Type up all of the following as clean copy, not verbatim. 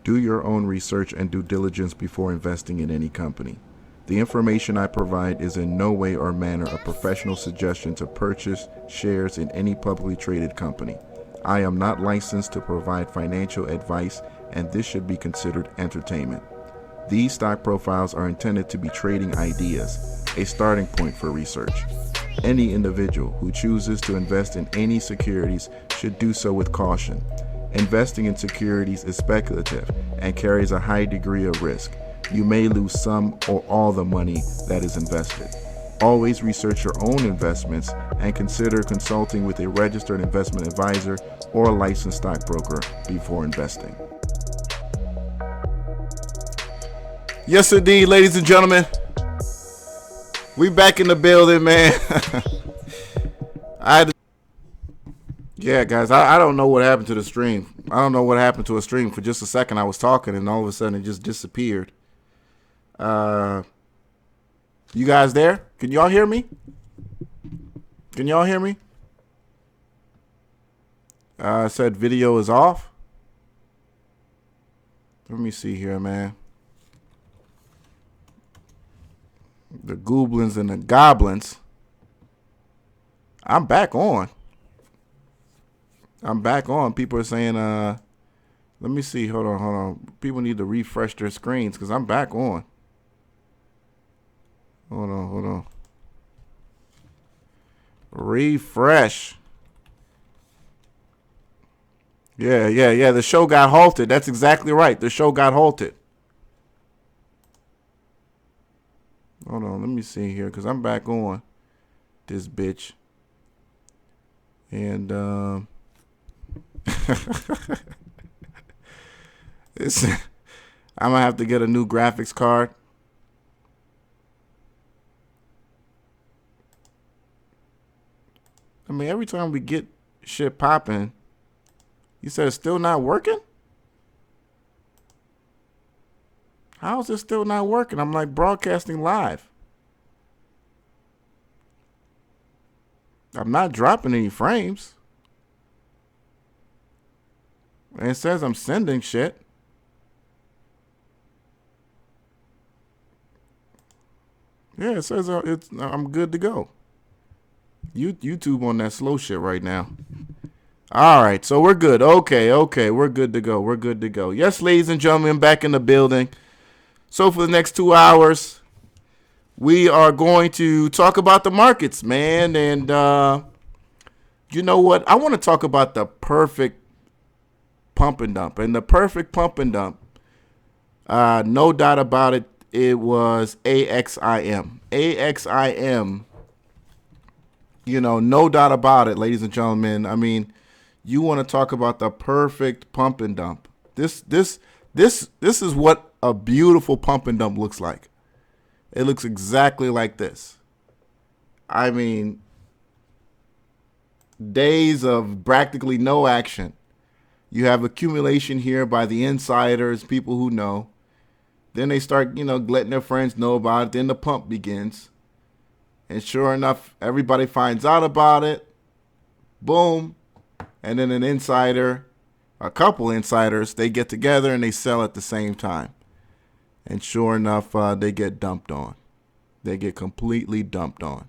Do your own research and due diligence before investing in any company. The information I provide is in no way or manner a professional suggestion to purchase shares in any publicly traded company. I am not licensed to provide financial advice, and this should be considered entertainment. These stock profiles are intended to be trading ideas, a starting point for research. Any individual who chooses to invest in any securities should do so with caution. Investing in securities is speculative and carries a high degree of risk. You may lose some or all the money that is invested. Always research your own investments and consider consulting with a registered investment advisor or a licensed stockbroker before investing. Yes, indeed, ladies and gentlemen. We back in the building, man. Yeah, guys, I don't know what happened to the stream. I don't know what happened to a stream. For just a second, I was talking, and all of a sudden, it just disappeared. You guys there? Can y'all hear me? Can y'all hear me? I said video is off. Let me see here, man. The goblins and the goblins. I'm back on. People are saying, let me see. Hold on. People need to refresh their screens because I'm back on. Hold on. Refresh. Yeah. The show got halted. That's exactly right. The show got halted. Hold on. Let me see here because I'm back on this bitch. And, I'm going to have to get a new graphics card. I mean, every time we get shit popping, you said it's still not working? How is it still not working? I'm like broadcasting live. I'm not dropping any frames. And it says I'm sending shit. Yeah, it says I'm good to go. YouTube on that slow shit right now. All right, so we're good. Okay, we're good to go. Yes, ladies and gentlemen, back in the building. So for the next 2 hours, we are going to talk about the markets, man. And you know what? I want to talk about the perfect pump and dump. And the perfect pump and dump, no doubt about it, it was AXIM. AXIM, no doubt about it, ladies and gentlemen. I mean, you want to talk about the perfect pump and dump. This is what a beautiful pump and dump looks like. It looks exactly like this. I mean, days of practically no action. You have accumulation here by the insiders, people who know. Then they start, letting their friends know about it. Then the pump begins. And sure enough, everybody finds out about it. Boom. And then an insider, a couple insiders, they get together and they sell at the same time. And sure enough, they get dumped on. They get completely dumped on.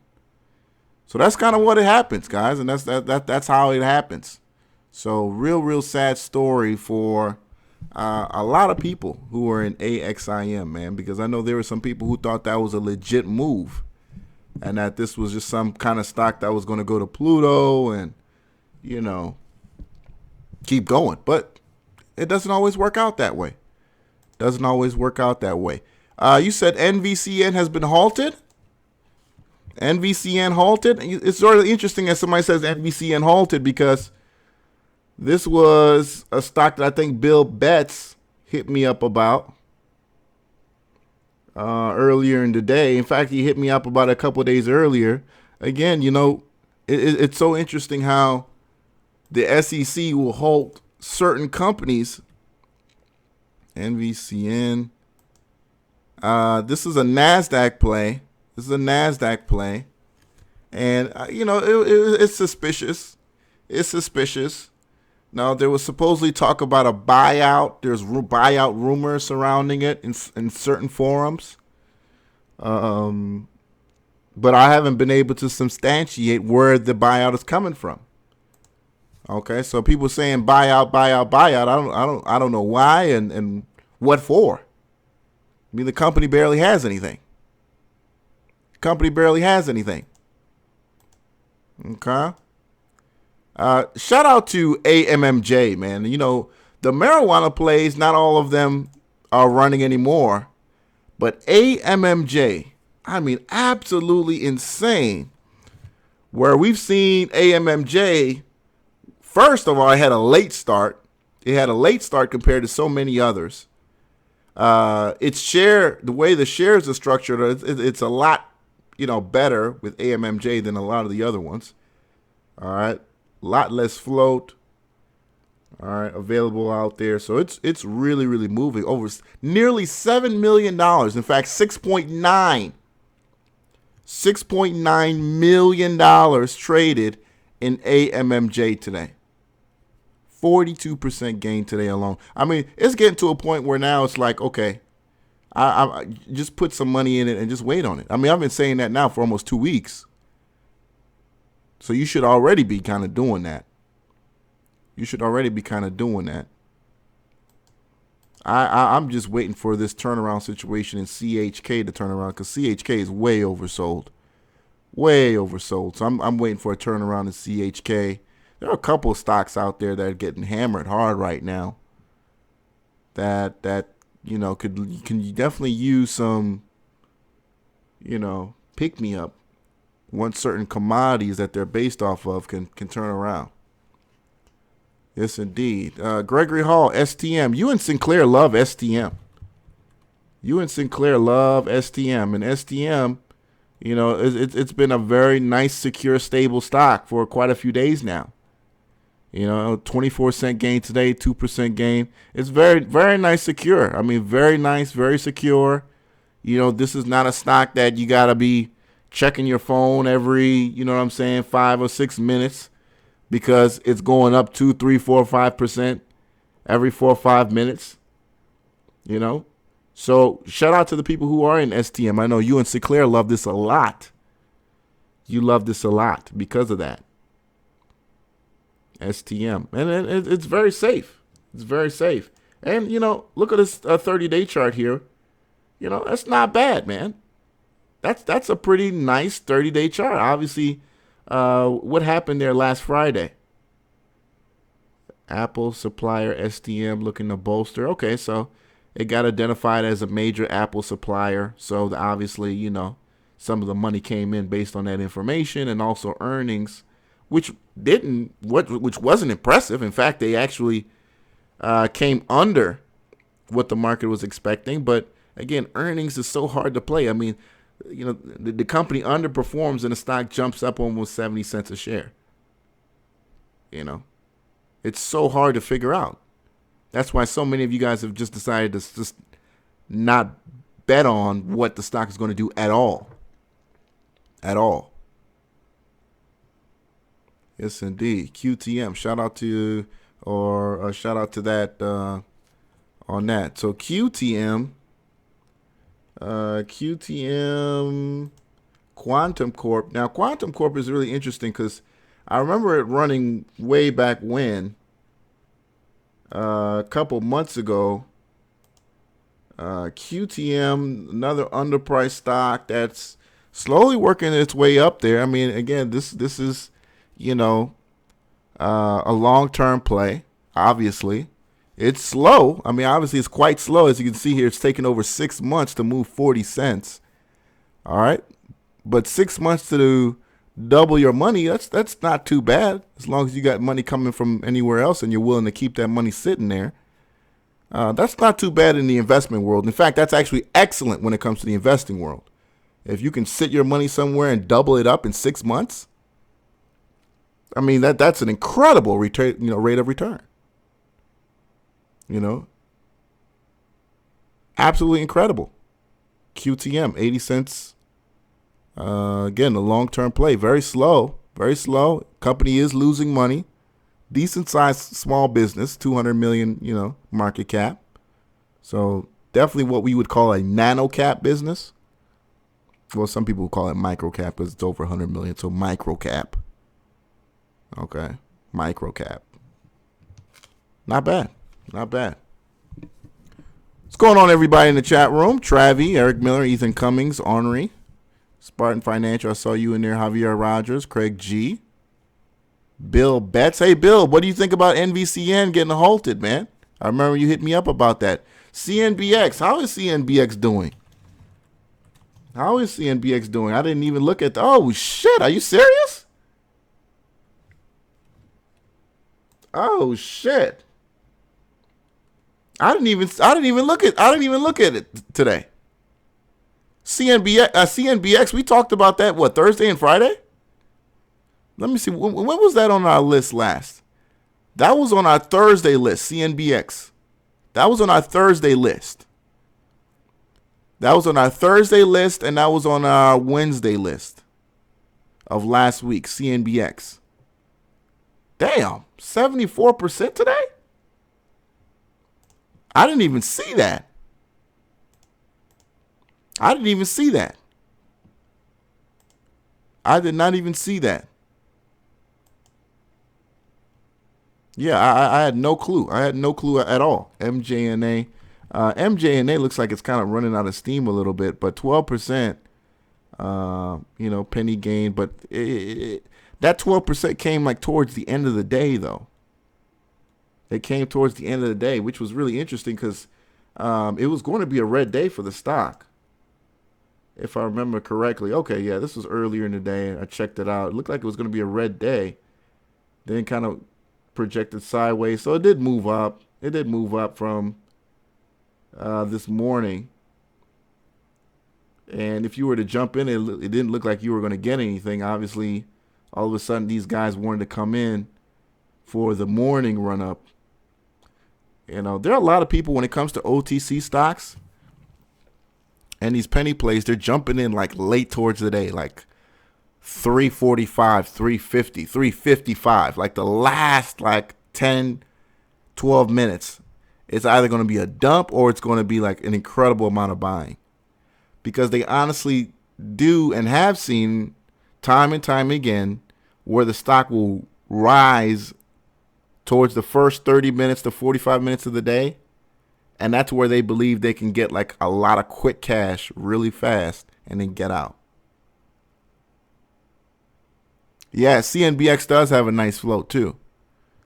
So that's kind of what it happens, guys. And that's how it happens. So real sad story for a lot of people who are in AXIM, man, because I know there were some people who thought that was a legit move and that this was just some kind of stock that was going to go to Pluto and, keep going. But it doesn't always work out that way. You said NVCN has been halted? NVCN halted? It's sort of interesting that somebody says NVCN halted because this was a stock that I think Bill Betts hit me up about earlier in the day. In fact, he hit me up about a couple of days earlier. Again, it's so interesting how the SEC will halt certain companies. NVCN. This is a NASDAQ play. And, it's suspicious. Now, there was supposedly talk about a buyout. There's buyout rumors surrounding it in certain forums. But I haven't been able to substantiate where the buyout is coming from. Okay, so people saying buyout, buyout, buyout. I don't know why and what for. I mean, the company barely has anything. Company barely has anything. Okay. Shout out to AMMJ, man. You know, the marijuana plays, not all of them are running anymore. But AMMJ, I mean, absolutely insane. Where we've seen AMMJ, first of all, it had a late start. It had a late start compared to so many others. Its share, the way the shares are structured, it's a lot, better with AMMJ than a lot of the other ones. All right. A lot less float. All right, available out there. So it's really, really moving. Over nearly $7 million. In fact, $6.9 million traded in AMMJ today. 42% gain today alone. I mean, it's getting to a point where now it's like, okay, I just put some money in it and just wait on it. I mean, I've been saying that now for almost 2 weeks. So you should already be kind of doing that. I'm just waiting for this turnaround situation in CHK to turn around because CHK is way oversold. So I'm waiting for a turnaround in CHK. There are a couple of stocks out there that are getting hammered hard right now. That can definitely use some, pick me up. Once certain commodities that they're based off of can turn around. Yes, indeed. Gregory Hall, STM. You and Sinclair love STM. And STM, it's been a very nice, secure, stable stock for quite a few days now. 24-cent gain today, 2% gain. It's very, very nice, secure. I mean, very nice, very secure. This is not a stock that you got to be checking your phone every, 5 or 6 minutes because it's going up 2, 3, 4, 5% every 4 or 5 minutes. So shout out to the people who are in STM. I know you and Sinclair love this a lot. You love this a lot because of that. STM. And it's very safe. And, look at this 30-day chart here. That's not bad, man. That's a pretty nice 30-day chart. Obviously, what happened there last Friday? Apple supplier STM looking to bolster. Okay, so it got identified as a major Apple supplier. So obviously, some of the money came in based on that information and also earnings, which wasn't impressive. In fact, they actually came under what the market was expecting. But again, earnings is so hard to play. I mean, the company underperforms and the stock jumps up almost 70 cents a share. It's so hard to figure out. That's why so many of you guys have just decided to just not bet on what the stock is going to do at all. Yes, indeed. QTM. Shout out to that on that. So QTM. Quantum Corp. Now, Quantum Corp is really interesting because I remember it running way back when, a couple months ago. QTM, another underpriced stock that's slowly working its way up there. I mean, again, this is, a long-term play, obviously. It's slow. I mean, obviously, it's quite slow. As you can see here, it's taken over 6 months to move 40 cents. All right. But 6 months to double your money, that's not too bad. As long as you got money coming from anywhere else and you're willing to keep that money sitting there. That's not too bad in the investment world. In fact, that's actually excellent when it comes to the investing world. If you can sit your money somewhere and double it up in 6 months, I mean, that's an incredible return, rate of return. Absolutely incredible. QTM, 80 cents. Again, a long-term play. Very slow. Company is losing money, decent sized small business, 200 million, market cap. So definitely what we would call a nano cap business. Well, some people call it micro cap because it's over 100 million. So micro cap. Okay. Micro cap. Not bad. Not bad. What's going on, everybody in the chat room? Travi, Eric Miller, Ethan Cummings, Ornery, Spartan Financial. I saw you in there. Javier Rogers, Craig G. Bill Betts. Hey, Bill, what do you think about NVCN getting halted, man? I remember you hit me up about that. CNBX. How is CNBX doing? How is CNBX doing? I didn't even look at oh shit, are you serious? Oh shit. I didn't even look at it today. CNBX, we talked about that Thursday and Friday? Let me see. When was that on our list last? That was on our Thursday list, CNBX. That was on our Thursday list. That was on our Thursday list, and that was on our Wednesday list of last week, CNBX. Damn, 74% today? I didn't even see that. I did not even see that. Yeah, I had no clue. I had no clue at all. MJNA. MJNA looks like it's kind of running out of steam a little bit, but 12%, penny gain. But that 12% came like towards the end of the day, though. It came towards the end of the day, which was really interesting because it was going to be a red day for the stock, if I remember correctly. Okay, yeah, this was earlier in the day. I checked it out. It looked like it was going to be a red day. Then kind of projected sideways. So it did move up. It did move up from this morning. And if you were to jump in, it didn't look like you were going to get anything. Obviously, all of a sudden, these guys wanted to come in for the morning run up. There are a lot of people when it comes to OTC stocks and these penny plays, they're jumping in like late towards the day, like 345, 350, 355, like the last 10, 12 minutes. It's either going to be a dump or it's going to be like an incredible amount of buying, because they honestly do and have seen time and time again where the stock will rise towards the first 30 minutes to 45 minutes of the day. And that's where they believe they can get like a lot of quick cash really fast and then get out. Yeah, CNBX does have a nice float too.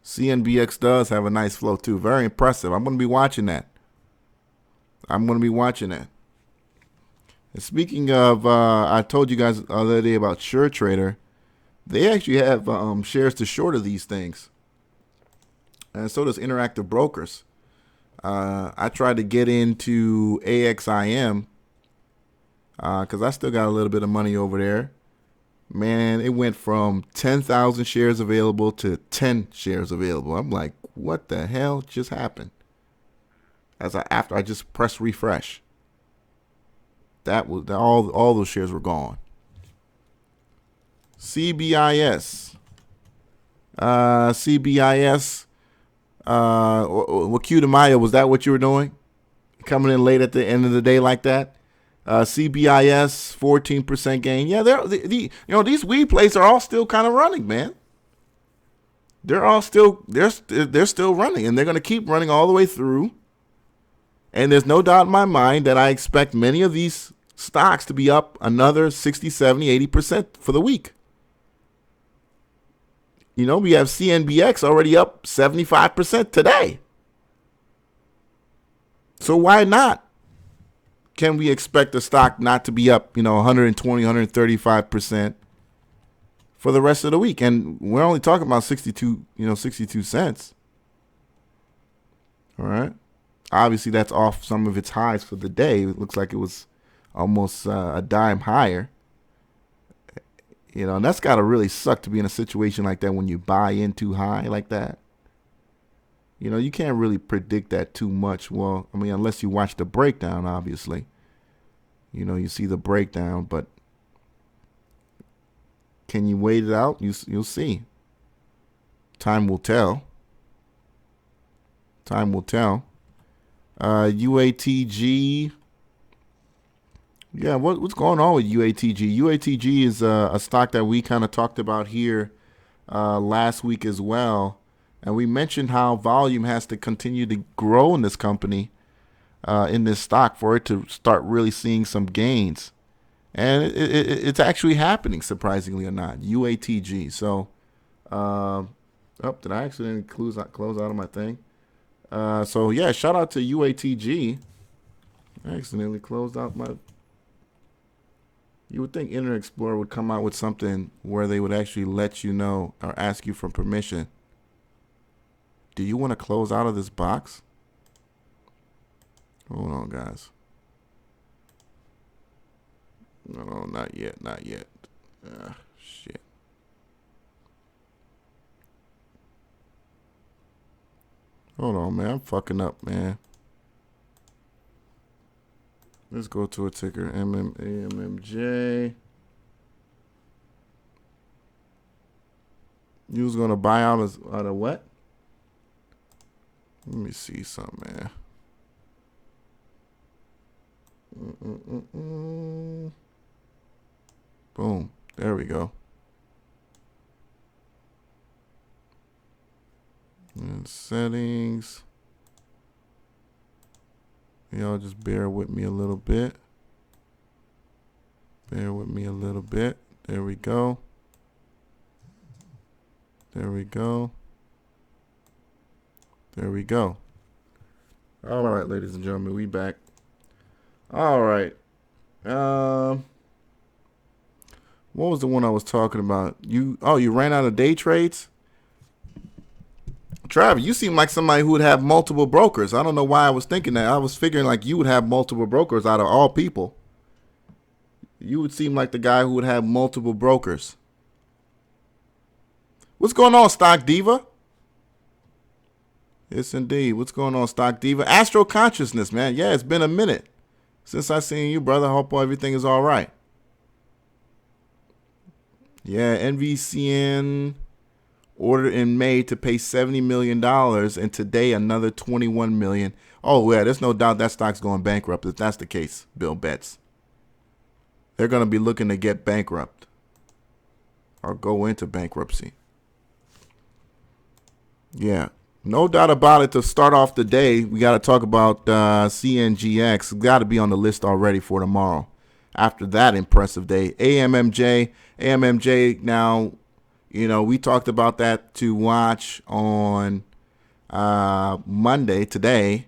CNBX does have a nice float too. Very impressive. I'm going to be watching that. And speaking of, I told you guys the other day about SureTrader. They actually have shares to short of these things. And so does Interactive Brokers. I tried to get into AXIM because I still got a little bit of money over there. Man, it went from 10,000 shares available to 10 shares available. I'm like, what the hell just happened? After I just pressed refresh, that was all those shares were gone. CBIS. Q de Mayo, was that what you were doing? Coming in late at the end of the day like that? CBIS, 14% gain. Yeah, these weed plays are all still kind of running, man. They're still running, and they're going to keep running all the way through. And there's no doubt in my mind that I expect many of these stocks to be up another 60, 70, 80% for the week. We have CNBX already up 75% today. So why not? Can we expect the stock not to be up, 120, 135% for the rest of the week? And we're only talking about 62 cents. All right. Obviously, that's off some of its highs for the day. It looks like it was almost a dime higher. And that's got to really suck to be in a situation like that when you buy in too high like that. You can't really predict that too much. Well, I mean, unless you watch the breakdown, obviously. You see the breakdown, but can you wait it out? You'll see. Time will tell. Time will tell. UATG. Yeah, what's going on with UATG? UATG is a stock that we kind of talked about here last week as well. And we mentioned how volume has to continue to grow in this company, in this stock, for it to start really seeing some gains. And it's actually happening, surprisingly or not. UATG. So, did I accidentally close out of my thing? So, yeah, shout out to UATG. I accidentally closed out my... You would think Internet Explorer would come out with something where they would actually let you know or ask you for permission. Do you want to close out of this box? Hold on, guys. No, not yet. Not yet. Shit. Hold on, man. I'm fucking up, man. Let's go to a ticker. AMMJ. You was going to buy out of what? Let me see something, man. Boom. There we go. And settings. Y'all just bear with me a little bit. Bear with me a little bit. There we go. There we go. There we go. All right, ladies and gentlemen, we back. All right. What was the one I was talking about? You ran out of day trades? Travis, you seem like somebody who would have multiple brokers. I don't know why I was thinking that. I was figuring like you would have multiple brokers out of all people. You would seem like the guy who would have multiple brokers. What's going on, Stock Diva? Yes, indeed. What's going on, Stock Diva? Astro Consciousness, man. Yeah, it's been a minute since I seen you, brother. Hope everything is all right. Yeah, NVCN ordered in May to pay $70 million, and today another $21 million. Oh, yeah, there's no doubt that stock's going bankrupt if that's the case, Bill bets. They're going to be looking to get bankrupt or go into bankruptcy. Yeah, no doubt about it. To start off the day, we got to talk about CNGX. Got to be on the list already for tomorrow. After that impressive day, AMMJ now, you know, we talked about that to watch on Monday, today,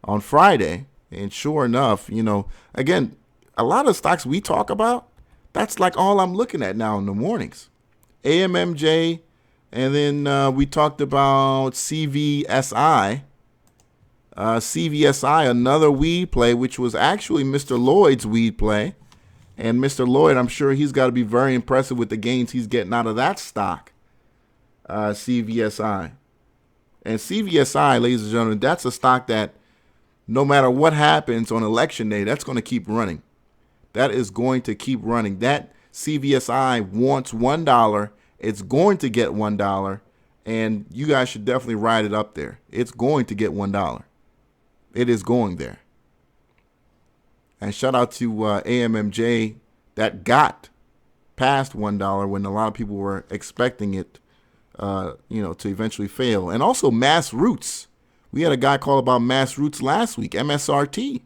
on Friday. And sure enough, you know, again, a lot of stocks we talk about, that's like all I'm looking at now in the mornings. AMMJ, and then we talked about CVSI. CVSI, another weed play, which was actually Mr. Lloyd's weed play. And Mr. Lloyd, I'm sure he's got to be very impressive with the gains he's getting out of that stock, CVSI. And CVSI, ladies and gentlemen, that's a stock that no matter what happens on election day, that's going to keep running. That is going to keep running. That CVSI wants $1. It's going to get $1. And you guys should definitely ride it up there. It's going to get $1. It is going there. And shout out to AMMJ that got past $1 when a lot of people were expecting it, to eventually fail. And also Mass Roots. We had a guy call about Mass Roots last week, MSRT.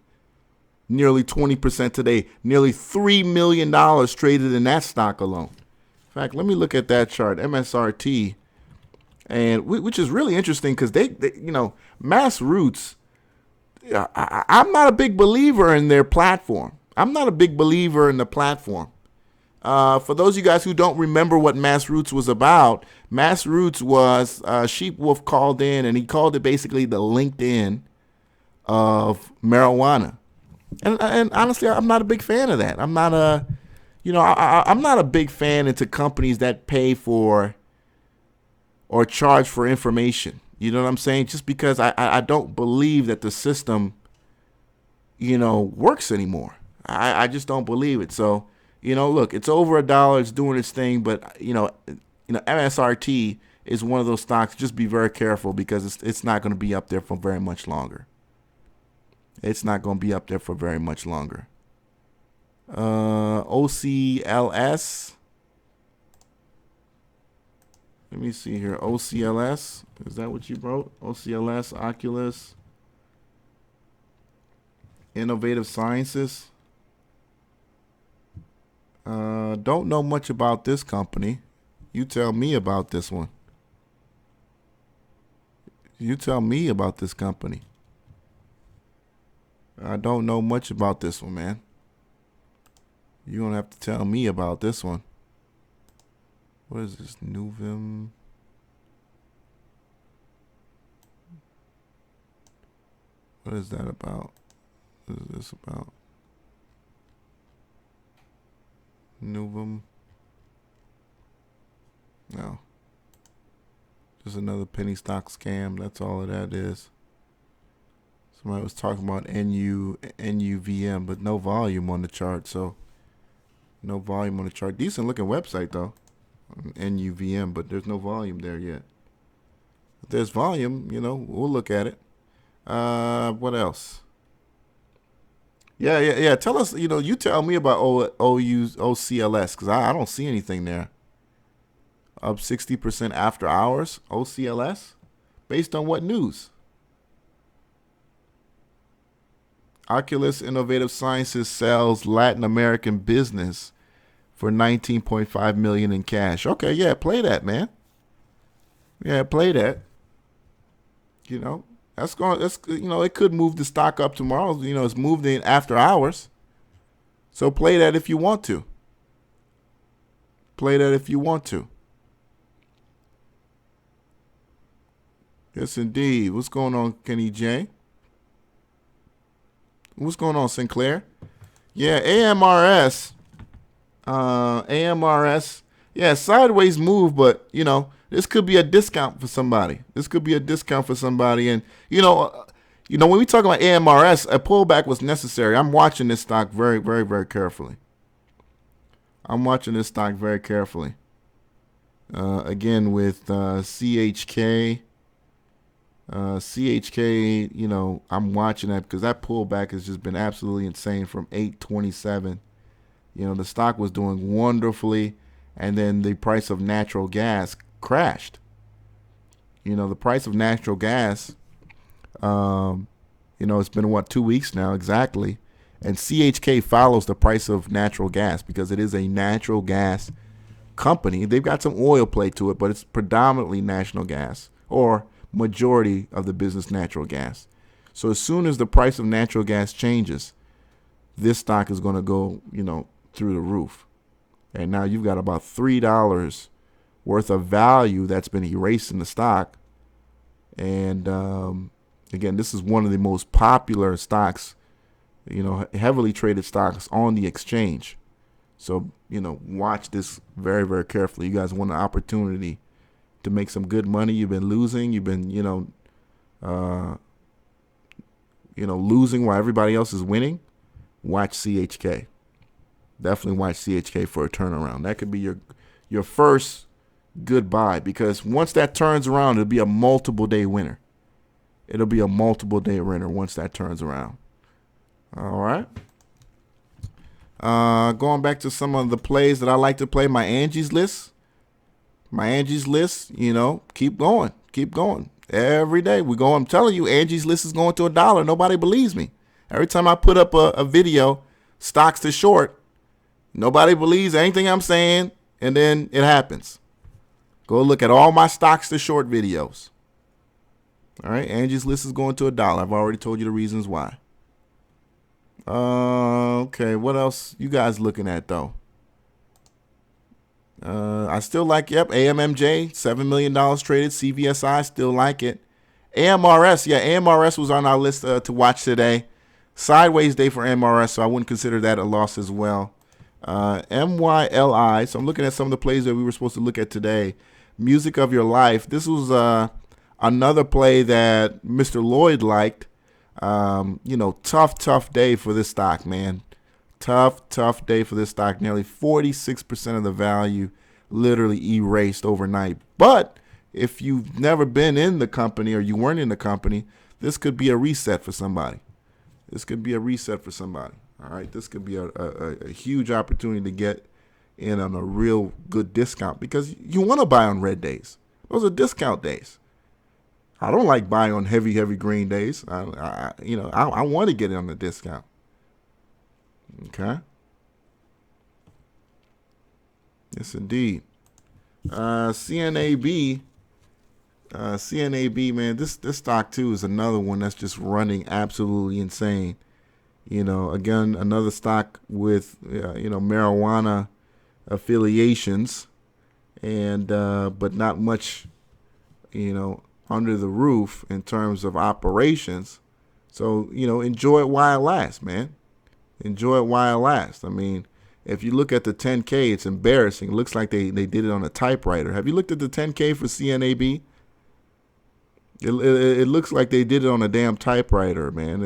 Nearly 20% today. Nearly $3 million traded in that stock alone. In fact, let me look at that chart, MSRT. And which is really interesting because they Mass Roots, I'm not a big believer in their platform. I'm not a big believer in the platform. For those of you guys who don't remember what Mass Roots was about, Mass Roots was Sheep Wolf called in, and he called it basically the LinkedIn of marijuana. And honestly, I'm not a big fan of that. I'm not I'm not a big fan into companies that pay for or charge for information. You know what I'm saying? Just because I don't believe that the system, works anymore. I just don't believe it. So, look, it's over $1. It's doing its thing. But, MSRT is one of those stocks. Just be very careful because it's not going to be up there for very much longer. It's not going to be up there for very much longer. OCLS. Let me see here. OCLS. Is that what you wrote? OCLS, Oculus, Innovative Sciences. Don't know much about this company. You tell me about this one. You tell me about this company. I don't know much about this one, man. You don't have to tell me about this one. What is this? Nuvim. What is that about? What is this about? Nuvum. No. Just another penny stock scam. That's all that is. Somebody was talking about NUVM, but no volume on the chart. So no volume on the chart. Decent looking website though. NUVM, but there's no volume there yet. If there's volume, you know, we'll look at it. What else? Yeah. Tell us, you know, you tell me about OCLS because I don't see anything there. Up 60% after hours, OCLS? Based on what news? Oculus Innovative Sciences sells Latin American business for $19.5 million in cash. Okay, yeah, play that, man. Yeah, play that. You know, it could move the stock up tomorrow. You know, it's moved in after hours. So play that if you want to. Play that if you want to. Yes, indeed. What's going on, Kenny J? What's going on, Sinclair? Yeah, AMRS. AMRS. Yeah, sideways move, but, you know, this could be a discount for somebody. And, you know, when we talk about AMRS, a pullback was necessary. I'm watching this stock very, very, very carefully. Again, with CHK. CHK, you know, I'm watching that because that pullback has just been absolutely insane from 827. You know, the stock was doing wonderfully, and then the price of natural gas crashed. You know, the price of natural gas, you know, it's been, 2 weeks now exactly, and CHK follows the price of natural gas because it is a natural gas company. They've got some oil play to it, but it's predominantly natural gas, or majority of the business natural gas. So as soon as the price of natural gas changes, this stock is going to go, you know, through the roof. And now you've got about $3 worth of value that's been erased in the stock. And again, this is one of the most popular stocks, you know, heavily traded stocks on the exchange. So, you know, watch this very, very carefully. You guys want an opportunity to make some good money. You've been losing. You've been, losing while everybody else is winning. Watch CHK. Definitely watch CHK for a turnaround. That could be your first good buy, because once that turns around, it'll be a multiple day winner. Once that turns around. All right. Going back to some of the plays that I like to play, my Angie's list, you know, keep going. Every day we go. I'm telling you, Angie's list is going to $1. Nobody believes me. Every time I put up a video, stocks to short, nobody believes anything I'm saying, and then it happens. Go look at all my stocks to short videos. All right, Angie's list is going to $1. I've already told you the reasons why. Okay, what else you guys looking at though? I still like, AMMJ, $7 million traded. CVSI, still like it. AMRS, AMRS was on our list to watch today. Sideways day for AMRS, so I wouldn't consider that a loss as well. MYLI, so I'm looking at some of the plays that we were supposed to look at today. Music of Your Life. This was another play that Mr. Lloyd liked. Tough day for this stock, man. Tough day for this stock. Nearly 46% of the value literally erased overnight. But if you've never been in the company or you weren't in the company, this could be a reset for somebody. This could be a reset for somebody. All right. This could be a huge opportunity to get in on a real good discount because you want to buy on red days. Those are discount days. I don't like buying on heavy green days. I want to get in on the discount. Okay. Yes, indeed. CNAB, man, this stock too is another one that's just running absolutely insane. Again, another stock with marijuana affiliations, and but not much, under the roof in terms of operations. So enjoy it while it lasts, man. Enjoy it while it lasts. I mean, if you look at the 10K, it's embarrassing. It looks like they did it on a typewriter. Have you looked at the 10K for CNAB? It looks like they did it on a damn typewriter, man.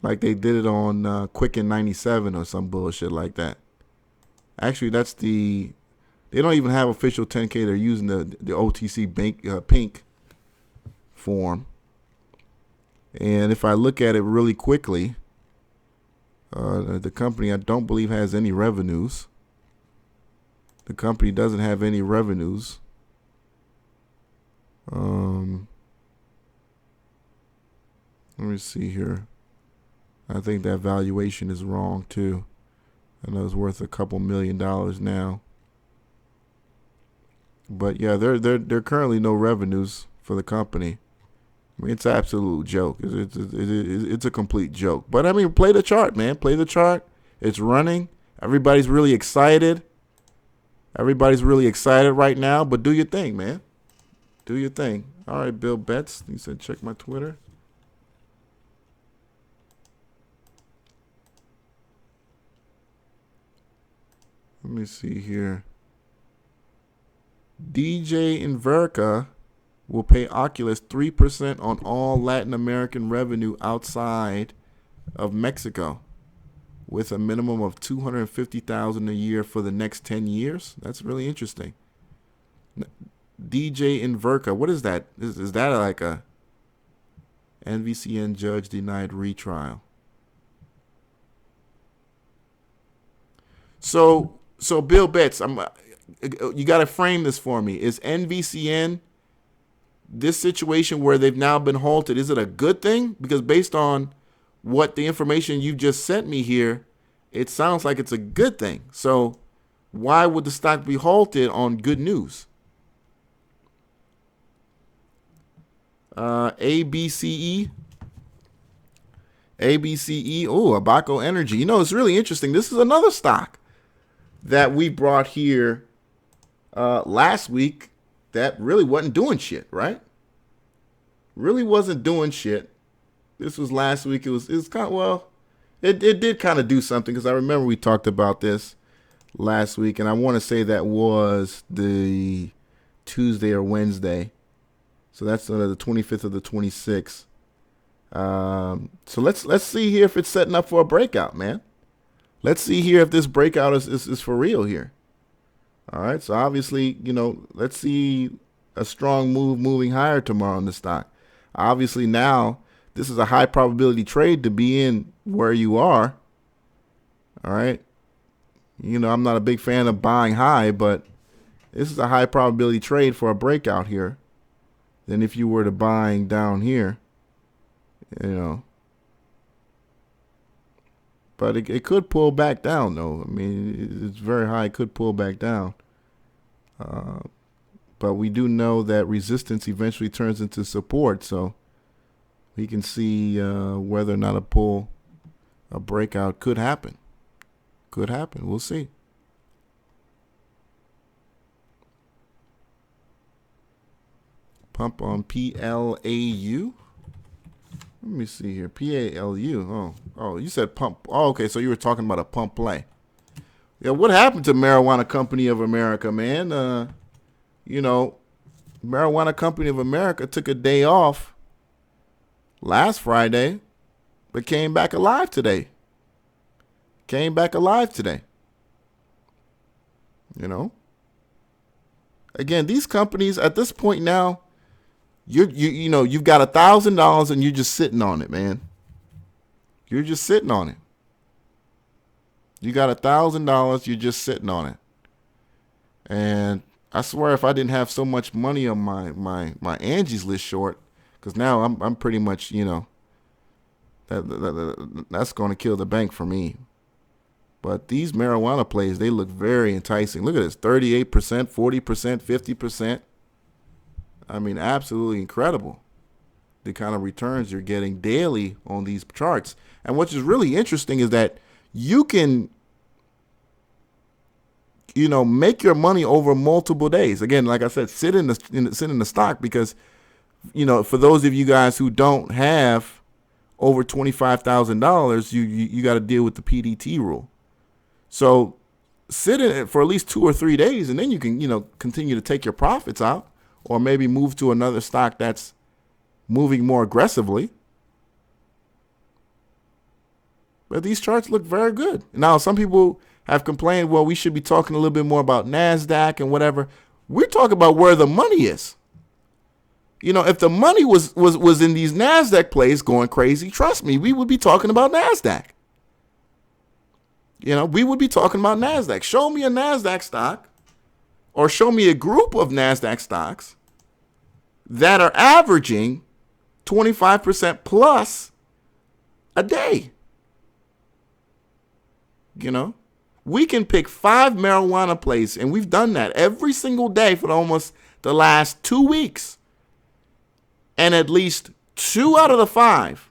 Like they did it on Quicken 97 or some bullshit like that. Actually, they don't even have official 10K. They're using the OTC pink form. And if I look at it really quickly, the company I don't believe has any revenues. The company doesn't have any revenues. Let me see here. I think that valuation is wrong too. I know it's worth a couple $1 million now. But yeah, there currently no revenues for the company. I mean, it's an absolute joke. It's a complete joke. But I mean, play the chart, man. Play the chart. It's running. Everybody's really excited. Everybody's really excited right now. But do your thing, man. Do your thing. All right, Bill Betts. He said, check my Twitter. Let me see here. DJ Inverca will pay Oculus 3% on all Latin American revenue outside of Mexico, with a minimum of $250,000 a year for the next 10 years. That's really interesting. DJ Inverca, what is that? Is that like a NVCN judge denied retrial? So Bill Betts, you got to frame this for me. Is NVCN this situation where they've now been halted? Is it a good thing? Because based on what the information you just sent me here, it sounds like it's a good thing. So why would the stock be halted on good news? ABCE. Oh, Abaco Energy. It's really interesting. This is another stock that we brought here last week that really wasn't doing shit, right? Really wasn't doing shit. This was last week. It was kind of, it did kind of do something, because I remember we talked about this last week, and I want to say that was the Tuesday or Wednesday. So that's the 25th or the 26th. So let's see here if it's setting up for a breakout, man. Let's see here if this breakout is for real here. All right. So obviously, let's see a strong move moving higher tomorrow in the stock. Obviously now this is a high probability trade to be in where you are. All right. I'm not a big fan of buying high, but this is a high probability trade for a breakout here than if you were to buying down here, But it could pull back down, though. I mean, it's very high. It could pull back down. But we do know that resistance eventually turns into support. So we can see whether or not a breakout could happen. Could happen. We'll see. Pump on PLAU. Let me see here. PALU. Oh, you said pump. Oh, okay. So you were talking about a pump play. Yeah, what happened to Marijuana Company of America, man? Marijuana Company of America took a day off last Friday, but came back alive today. Again, these companies at this point now, you've got $1,000 and you're just sitting on it, man. You're just sitting on it. You got $1,000, you're just sitting on it. And I swear, if I didn't have so much money on my Angie's list short, because now I'm pretty much, that's going to kill the bank for me. But these marijuana plays, they look very enticing. Look at this, 38%, 40%, 50%. I mean, absolutely incredible, the kind of returns you're getting daily on these charts. And what is really interesting is that you can, make your money over multiple days. Again, like I said, sit in the stock, because, for those of you guys who don't have over $25,000, you got to deal with the PDT rule. So sit in it for at least 2 or 3 days, and then you can, continue to take your profits out, or maybe move to another stock that's moving more aggressively. But these charts look very good. Now, some people have complained, well, we should be talking a little bit more about NASDAQ and whatever. We're talking about where the money is. If the money was in these NASDAQ plays going crazy, trust me, we would be talking about NASDAQ. We would be talking about NASDAQ. Show me a NASDAQ stock, or show me a group of NASDAQ stocks that are averaging 25% plus a day. We can pick 5 marijuana plays, and we've done that every single day for almost the last 2 weeks. And at least 2 out of the 5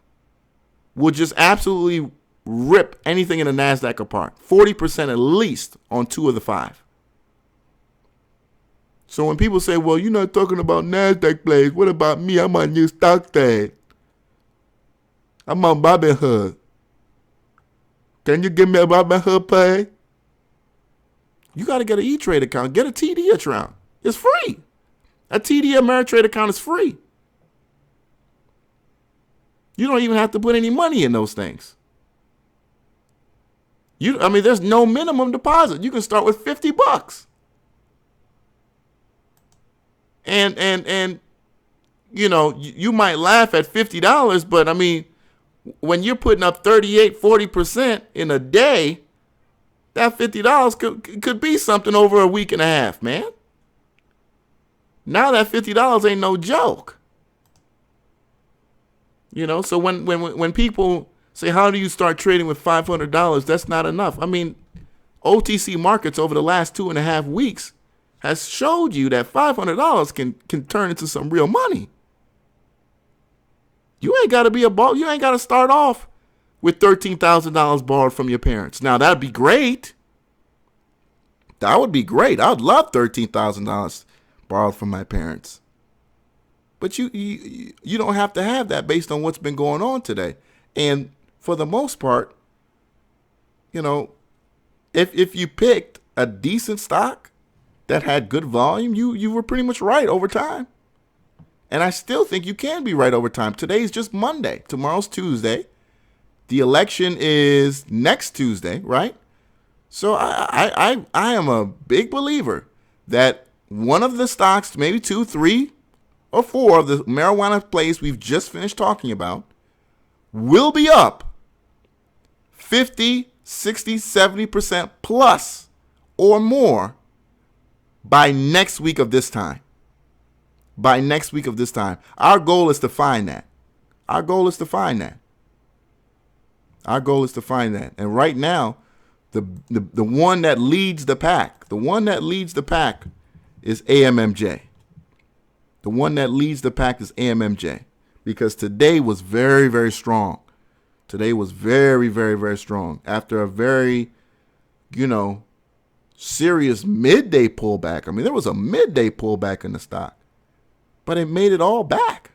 will just absolutely rip anything in the NASDAQ apart. 40% at least on 2 of the 5. So when people say, well, you're not talking about NASDAQ plays, what about me? I'm on new stock trade. I'm on Robinhood. Can you give me a Robinhood play? You got to get an E-Trade account. Get a TD account. It's free. A TD Ameritrade account is free. You don't even have to put any money in those things. There's no minimum deposit. You can start with $50. And you might laugh at $50, but when you're putting up 38, 40% in a day, that $50 could be something over a week and a half, man. Now that $50 ain't no joke. So when people say, how do you start trading with $500? That's not enough. OTC markets over the last 2.5 weeks has showed you that $500 can turn into some real money. You ain't got to you ain't got to start off with $13,000 borrowed from your parents. Now, that'd be great. That would be great. I'd love $13,000 borrowed from my parents. But you don't have to have that based on what's been going on today. And for the most part, if you picked a decent stock that had good volume, you were pretty much right over time. And I still think you can be right over time. Today's just Monday. Tomorrow's Tuesday. The election is next Tuesday, right? So I am a big believer that one of the stocks, maybe 2, 3, or 4 of the marijuana plays we've just finished talking about will be up 50, 60, 70% plus or more by next week of this time. By next week of this time. Our goal is to find that. Our goal is to find that. Our goal is to find that. And right now, the one that leads the pack, is AMMJ. The one that leads the pack is AMMJ, because today was very, very strong. Today was very, very, very strong. After a very, serious midday pullback. There was a midday pullback in the stock, but it made it all back.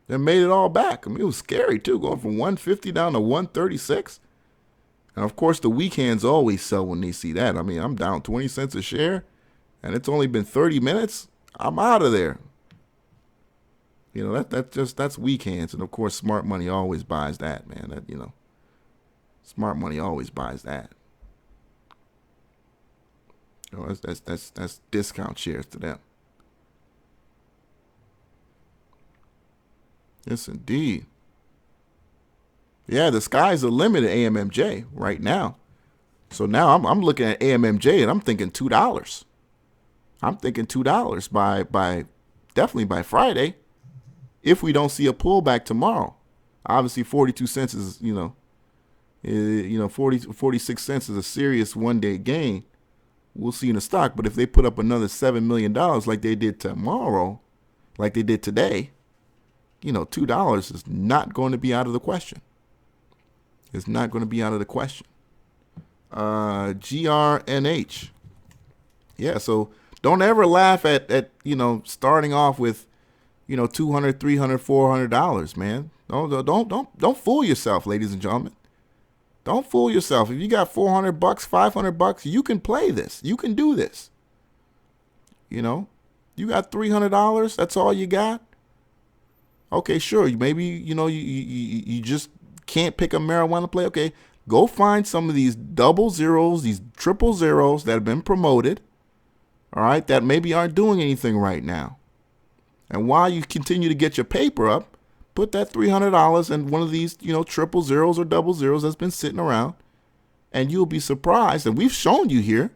It made it all back. It was scary too, going from 150 down to 136. And of course, the weak hands always sell when they see that. I'm down 20 cents a share, and it's only been 30 minutes. I'm out of there. That's weak hands. And of course, smart money always buys that, man. Smart money always buys that. Oh, that's discount shares to them. Yes, indeed. Yeah, the sky's the limit at AMMJ right now. So now I'm looking at AMMJ and I'm thinking $2. I'm thinking $2 by definitely by Friday, if we don't see a pullback tomorrow. Obviously, 42 cents is 46 cents is a serious 1 day gain. We'll see in the stock, but if they put up another $7 million like they did tomorrow, like they did today, $2 is not going to be out of the question. It's not going to be out of the question. GRNH. Yeah, so don't ever laugh at starting off with $200, $300, $400, man. Don't fool yourself, ladies and gentlemen. Don't fool yourself. If you got $400, $500, you can play this. You can do this. You got $300. That's all you got. Okay, sure. Maybe you just can't pick a marijuana play. Okay, go find some of these double zeros, these triple zeros that have been promoted. All right, that maybe aren't doing anything right now. And while you continue to get your paper up, put that $300 in one of these, triple zeros or double zeros that's been sitting around, and you'll be surprised. And we've shown you here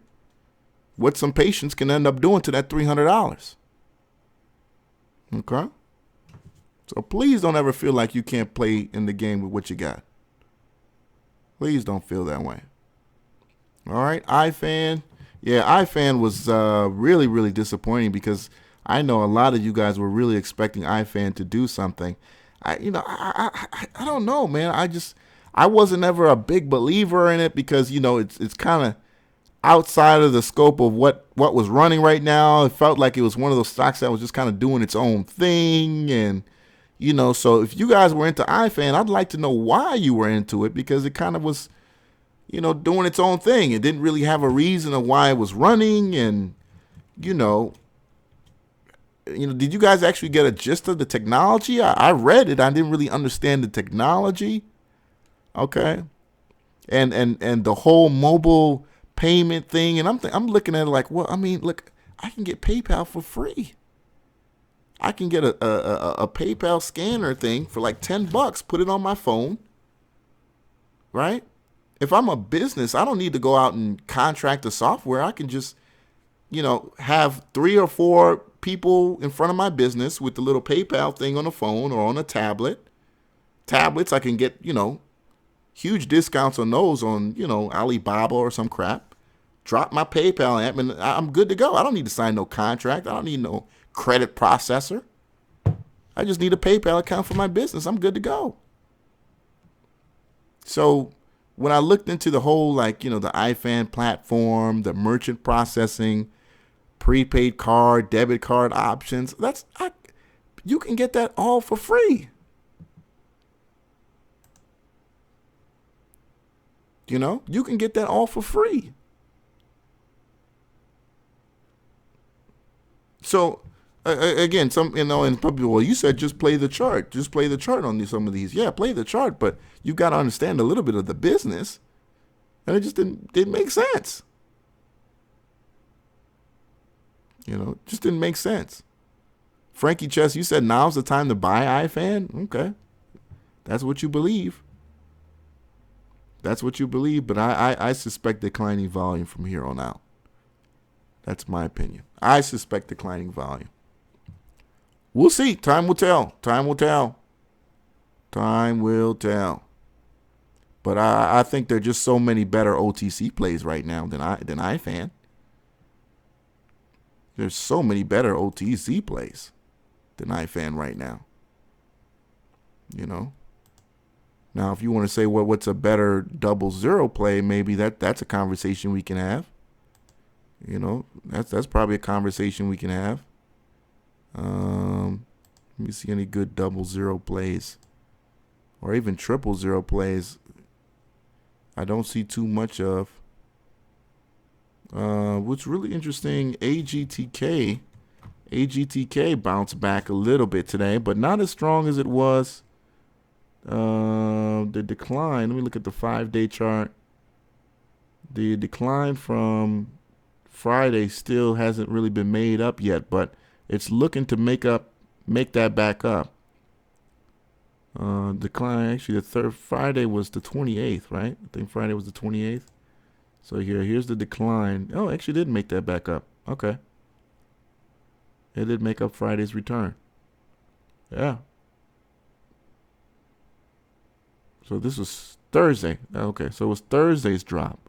what some patients can end up doing to that $300. Okay? So please don't ever feel like you can't play in the game with what you got. Please don't feel that way. All right, iFan. Yeah, iFan was really, really disappointing because I know a lot of you guys were really expecting iFan to do something. I don't know, man. I wasn't ever a big believer in it because it's kind of outside of the scope of what was running right now. It felt like it was one of those stocks that was just kind of doing its own thing, and so if you guys were into iFan, I'd like to know why you were into it, because it kind of was doing its own thing. It didn't really have a reason of why it was running, and did you guys actually get a gist of the technology? I read it. I didn't really understand the technology. Okay. And the whole mobile payment thing. And I'm looking at it like, well, I mean, look, I can get PayPal for free. I can get a PayPal scanner thing for like $10, put it on my phone. Right? If I'm a business, I don't need to go out and contract the software. I can just, have 3 or 4 people in front of my business with the little PayPal thing on the phone or on a tablet. Tablets, I can get, huge discounts on those on, Alibaba or some crap. Drop my PayPal app and I'm good to go. I don't need to sign no contract. I don't need no credit processor. I just need a PayPal account for my business. I'm good to go. So when I looked into the whole, the iFan platform, the merchant processing, prepaid card, debit card options, you can get that all for free. You can get that all for free. So again, and probably, well, you said just play the chart. Just play the chart on some of these. Yeah, play the chart, but you got to understand a little bit of the business, and it just didn't make sense. Just didn't make sense. Frankie Chess, you said now's the time to buy iFan. Okay, that's what you believe. That's what you believe, but I suspect declining volume from here on out. That's my opinion. I suspect declining volume. We'll see. Time will tell. Time will tell. Time will tell. But I think there are just so many better OTC plays right now than iFan. There's so many better OTC plays than iFan right now. Now, if you want to say, well, what's a better double zero play, maybe that's a conversation we can have. That's probably a conversation we can have. Let me see any good double zero plays or even triple zero plays. I don't see too much of. What's really interesting, AGTK bounced back a little bit today, but not as strong as it was. The decline, let me look at the 5-day chart. The decline from Friday still hasn't really been made up yet, but it's looking to make that back up. Decline, actually the third Friday was the 28th, right? I think Friday was the 28th. So here's the decline. Oh, actually did make that back up. Okay. It did make up Friday's return. Yeah. So this was Thursday. Okay, so it was Thursday's drop.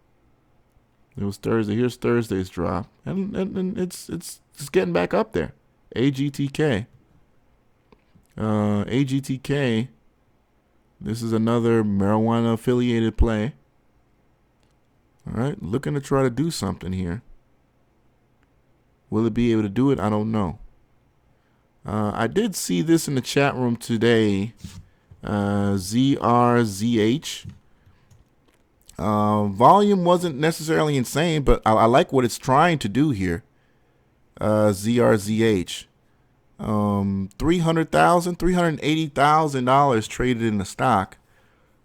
It was Thursday. Here's Thursday's drop. And it's getting back up there. AGTK. AGTK. This is another marijuana affiliated play. All right, looking to try to do something here. Will it be able to do it? I don't know. I did see this in the chat room today. ZRZH. Volume wasn't necessarily insane, but I like what it's trying to do here. ZRZH. $380,000 traded in the stock.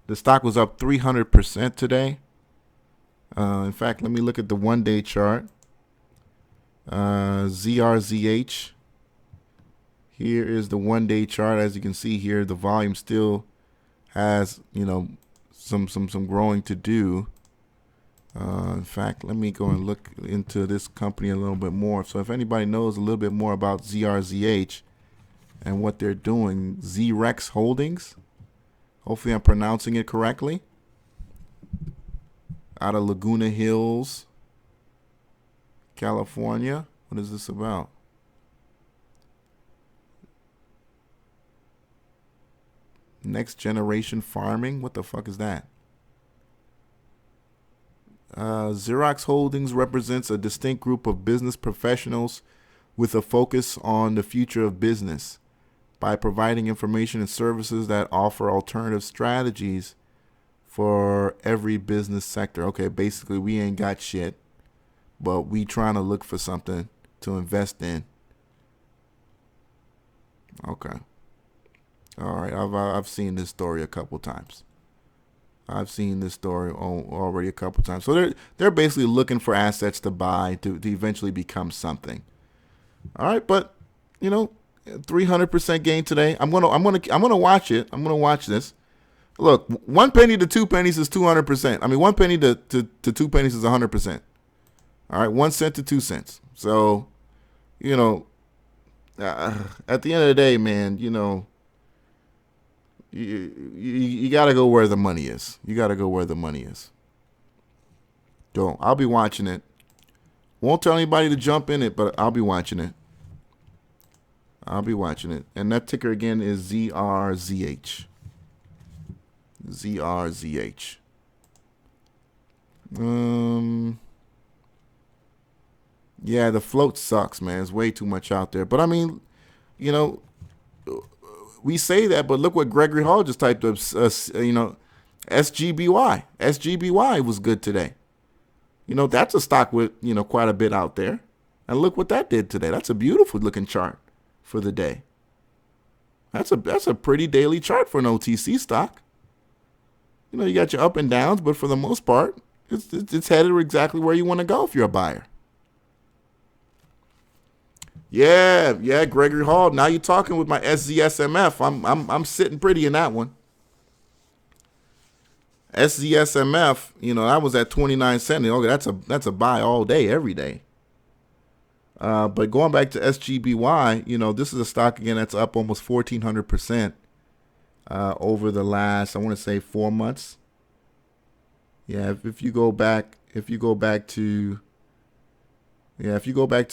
The stock was up 300% today. In fact, let me look at the one-day chart. ZRZH. Here is the one-day chart. As you can see here, the volume still has, some growing to do. In fact, let me go and look into this company a little bit more. So if anybody knows a little bit more about ZRZH and what they're doing, ZRZ Holdings. Hopefully I'm pronouncing it correctly. Out of Laguna Hills, California. What is this about? Next generation farming? What the fuck is that? ZRZ Holdings represents a distinct group of business professionals with a focus on the future of business by providing information and services that offer alternative strategies for every business sector. Okay, basically we ain't got shit, but we trying to look for something to invest in. Okay. All right, I've seen this story a couple times. I've seen this story already a couple times. So they're basically looking for assets to buy to eventually become something. All right, but 300% gain today. I'm gonna watch it. I'm gonna watch this. Look, 1 penny to 2 pennies is 200%. I mean, 1 penny to 2 pennies is 100%. All right, 1 cent to 2 cents. So, at the end of the day, man, you got to go where the money is. You got to go where the money is. So I'll be watching it. Won't tell anybody to jump in it, but I'll be watching it. I'll be watching it. And that ticker again is ZRZH. ZRZH. Yeah, the float sucks, man. It's way too much out there. But I mean, we say that, but look what Gregory Hall just typed up. SGBY. SGBY was good today. That's a stock with, quite a bit out there. And look what that did today. That's a beautiful looking chart for the day. That's a pretty daily chart for an OTC stock. You got your up and downs, but for the most part, it's headed exactly where you want to go if you're a buyer. Yeah, Gregory Hall. Now you're talking with my SZSMF. I'm sitting pretty in that one. SZSMF, I was at 29 cents. Okay, that's a buy all day, every day. But going back to SGBY, this is a stock again that's up almost 1,400% over the last, I want to say, 4 months. Yeah, if you go back to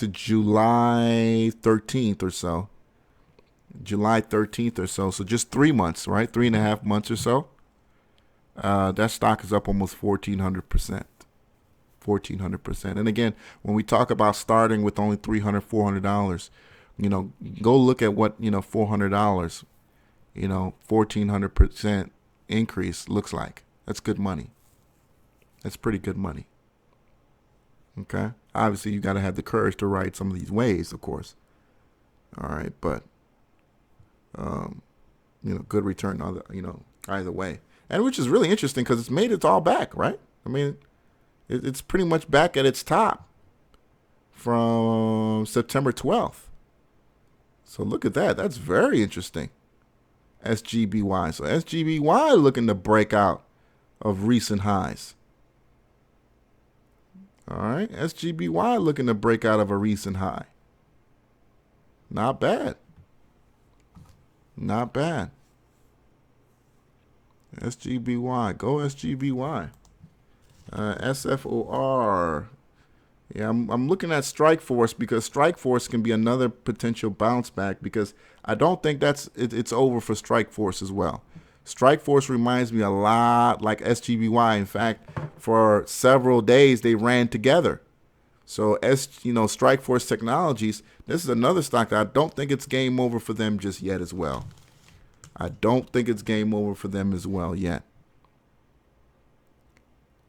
July 13th or so, so just 3 months, right? 3.5 months or so, that stock is up almost 1,400%. 1,400%. And again, when we talk about starting with only $300, $400, go look at what, $400, 1,400% increase looks like. That's good money. That's pretty good money. Okay. Obviously, you got to have the courage to ride some of these waves, of course. All right, but good return either way, and which is really interesting because it's made it all back, right? I mean, it's pretty much back at its top. from September 12th. So look at that. That's very interesting. SGBY. So SGBY looking to break out of recent highs. All right. SGBY looking to break out of a recent high. Not bad. Not bad. SGBY. Go SGBY. SFOR. Yeah, I'm looking at Strikeforce because Strikeforce can be another potential bounce back because I don't think it's over for Strikeforce as well. Strikeforce reminds me a lot like SGBY. In fact, for several days they ran together. So Strikeforce Technologies, this is another stock that I don't think it's game over for them just yet as well. I don't think it's game over for them as well yet.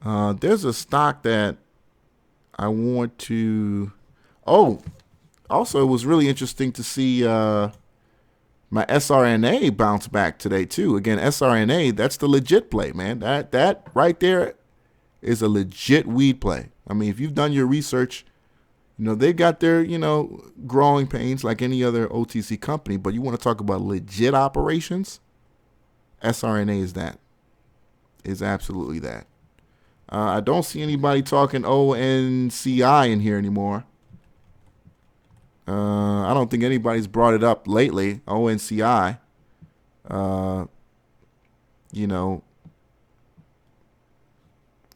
There's a stock that I want to. Oh, also it was really interesting to see my SRNA bounce back today too. Again, SRNA, that's the legit play, man. That right there is a legit weed play. I mean, if you've done your research, they've got their growing pains like any other OTC company. But you want to talk about legit operations? SRNA is that. Is absolutely that. I don't see anybody talking ONCI in here anymore. I don't think anybody's brought it up lately. ONCI. For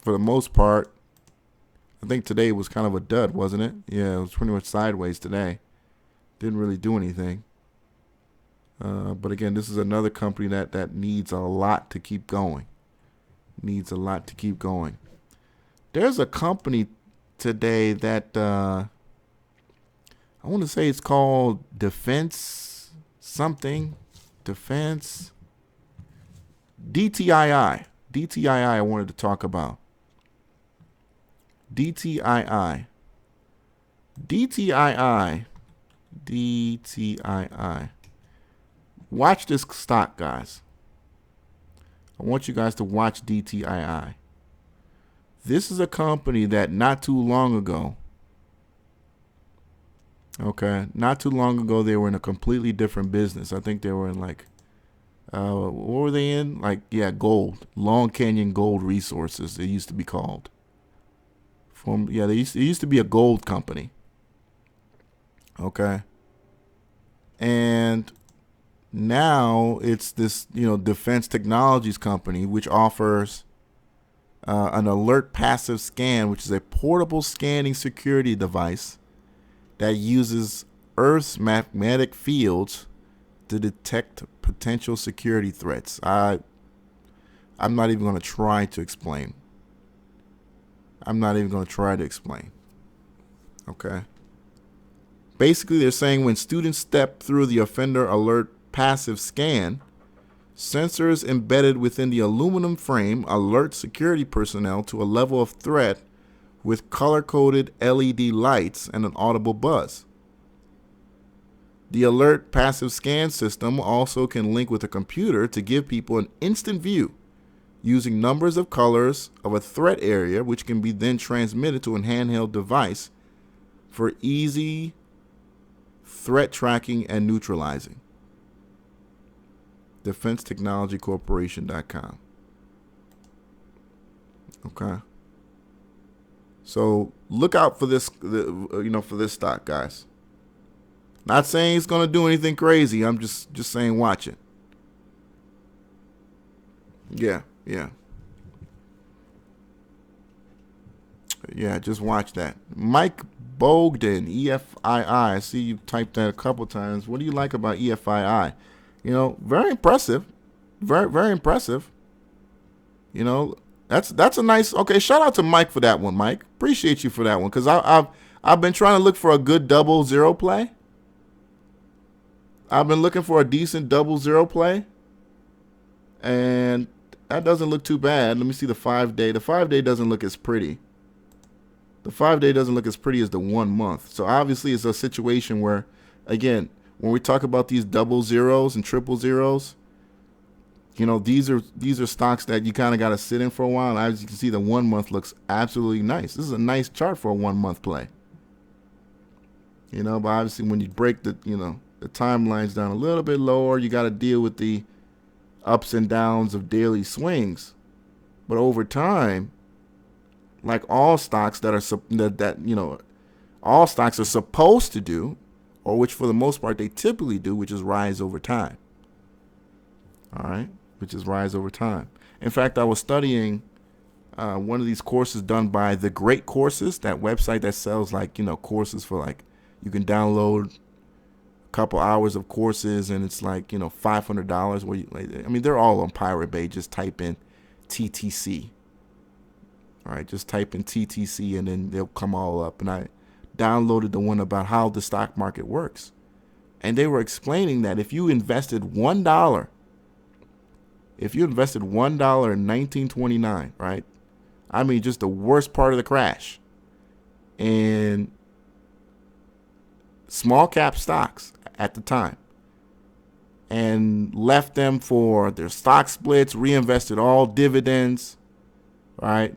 the most part, I think today was kind of a dud, wasn't it? Yeah, it was pretty much sideways today. Didn't really do anything. But again, this is another company that needs a lot to keep going. Needs a lot to keep going. There's a company today that I want to say it's called Defense something. Defense. DTII. DTII I wanted to talk about. DTII. DTII. DTII. Watch this stock, guys. I want you guys to watch DTII. This is a company that not too long ago, they were in a completely different business. I think they were in what were they in? Gold. Long Canyon Gold Resources, they used to be called. It used to be a gold company. Okay. And now it's this, defense technologies company, which offers an alert passive scan, which is a portable scanning security device that uses Earth's magnetic fields to detect potential security threats. I'm not even going to try to explain. Okay. Basically, they're saying when students step through the offender alert passive scan, sensors embedded within the aluminum frame alert security personnel to a level of threat with color-coded LED lights and an audible buzz. The alert passive scan system also can link with a computer to give people an instant view using numbers of colors of a threat area, which can be then transmitted to a handheld device for easy threat tracking and neutralizing. DefenseTechnologyCorporation.com. Okay. So look out for this, for this stock, guys. Not saying it's going to do anything crazy. I'm just saying watch it. Yeah. Just watch that. Mike Bogdan, EFII. I see you typed that a couple times. What do you like about EFII? Very impressive. Very, very impressive. That's a nice. Okay, shout out to Mike for that one, Mike. Appreciate you for that one, because I've been trying to look for a good 00 play. I've been looking for a decent 00 play, and that doesn't look too bad. Let me see the 5-day. The 5-day doesn't look as pretty. The 5-day doesn't look as pretty as the 1 month. So obviously, it's a situation where, again, when we talk about these 00s and 000s, these are stocks that you kind of got to sit in for a while. And as you can see, the 1 month looks absolutely nice. This is a nice chart for a 1 month play. You know, but obviously when you break the, the timelines down a little bit lower, you got to deal with the ups and downs of daily swings. But over time, like all stocks all stocks are supposed to do, or which for the most part they typically do, which is rise over time. All right, which is rise over time. In fact, I was studying one of these courses done by The Great Courses, that website that sells courses for you can download a couple hours of courses and it's $500. Where they're all on Pirate Bay. Just type in TTC. All right, just type in TTC and then they'll come all up. And I downloaded the one about how the stock market works. And they were explaining that if you invested $1, in 1929, right? Just the worst part of the crash, and small cap stocks at the time, and left them for their stock splits, reinvested all dividends, right?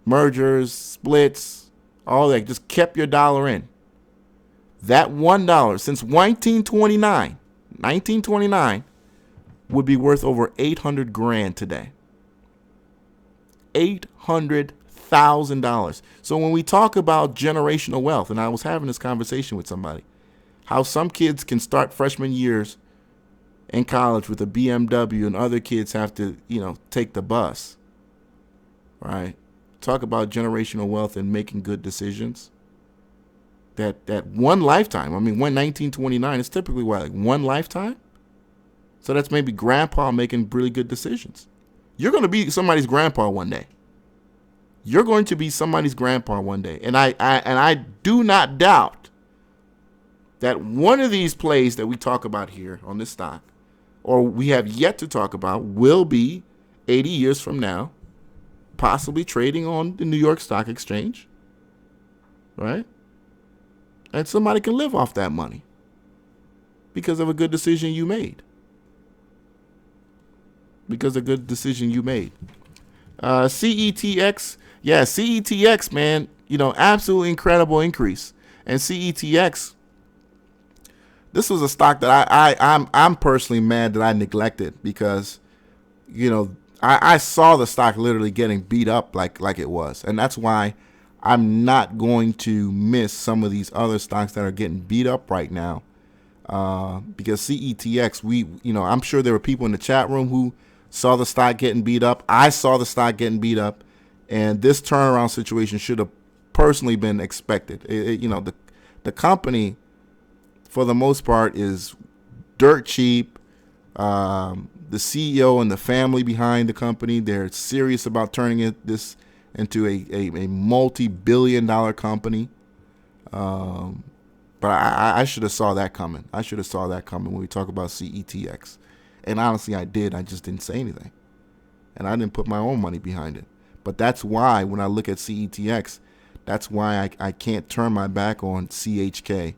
Mergers, splits, all that, just kept your dollar in. That $1 since 1929 would be worth over 800 grand today. $800,000. So when we talk about generational wealth, and I was having this conversation with somebody, how some kids can start freshman years in college with a BMW and other kids have to, take the bus, right? Talk about generational wealth and making good decisions. That one lifetime, when 1929 is typically one lifetime? So that's maybe grandpa making really good decisions. You're going to be somebody's grandpa one day. You're going to be somebody's grandpa one day. And I do not doubt that one of these plays that we talk about here on this stock, or we have yet to talk about, will be 80 years from now, possibly trading on the New York Stock Exchange, right? And somebody can live off that money because of a good decision you made. CETX, CETX, man, absolutely incredible increase. And CETX, this was a stock that I'm personally mad that I neglected because, I saw the stock literally getting beat up like it was. And that's why I'm not going to miss some of these other stocks that are getting beat up right now. Because CETX, I'm sure there were people in the chat room who saw the stock getting beat up. I saw the stock getting beat up, and this turnaround situation should have personally been expected. The company, for the most part, is dirt cheap. The CEO and the family behind the company, they're serious about turning this into a multi-billion-dollar company. But I should have saw that coming. When we talk about CETX. And honestly, I did. I just didn't say anything. And I didn't put my own money behind it. But that's why when I look at CETX, that's why I can't turn my back on CHK.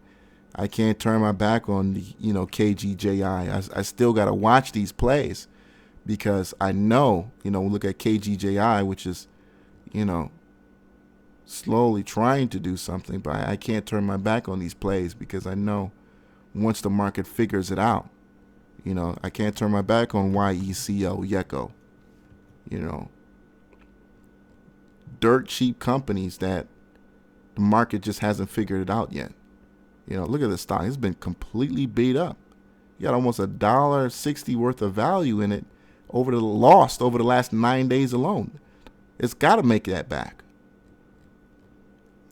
I can't turn my back on the, KGJI. I still got to watch these plays because I know, look at KGJI, which is, slowly trying to do something. But I can't turn my back on these plays because I know once the market figures it out, I can't turn my back on YECO, dirt cheap companies that the market just hasn't figured it out yet. Look at the stock. It's been completely beat up. You got almost $1.60 worth of value in it over the last 9 days alone. It's got to make that back.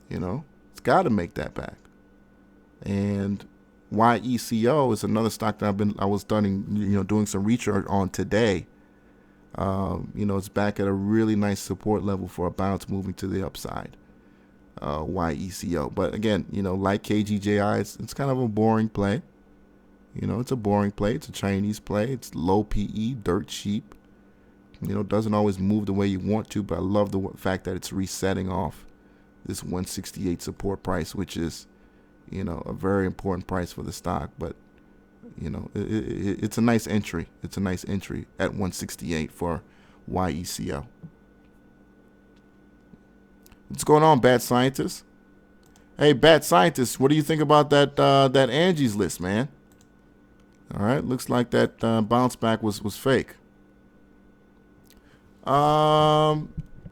It's got to make that back. And YECO is another stock that I was studying, doing some research on today. It's back at a really nice support level for a bounce moving to the upside. YECO, but again, like KGJI, it's kind of a boring play. It's a boring play. It's a Chinese play. It's low PE, dirt cheap. Doesn't always move the way you want to, but I love the fact that it's resetting off this 168 support price, which is a very important price for the stock, but it's a nice entry. It's a nice entry at 168 for YECO. What's going on, bad scientists? Hey, Bat Scientist, what do you think about that Angie's list, man? All right, looks like that bounce back was fake.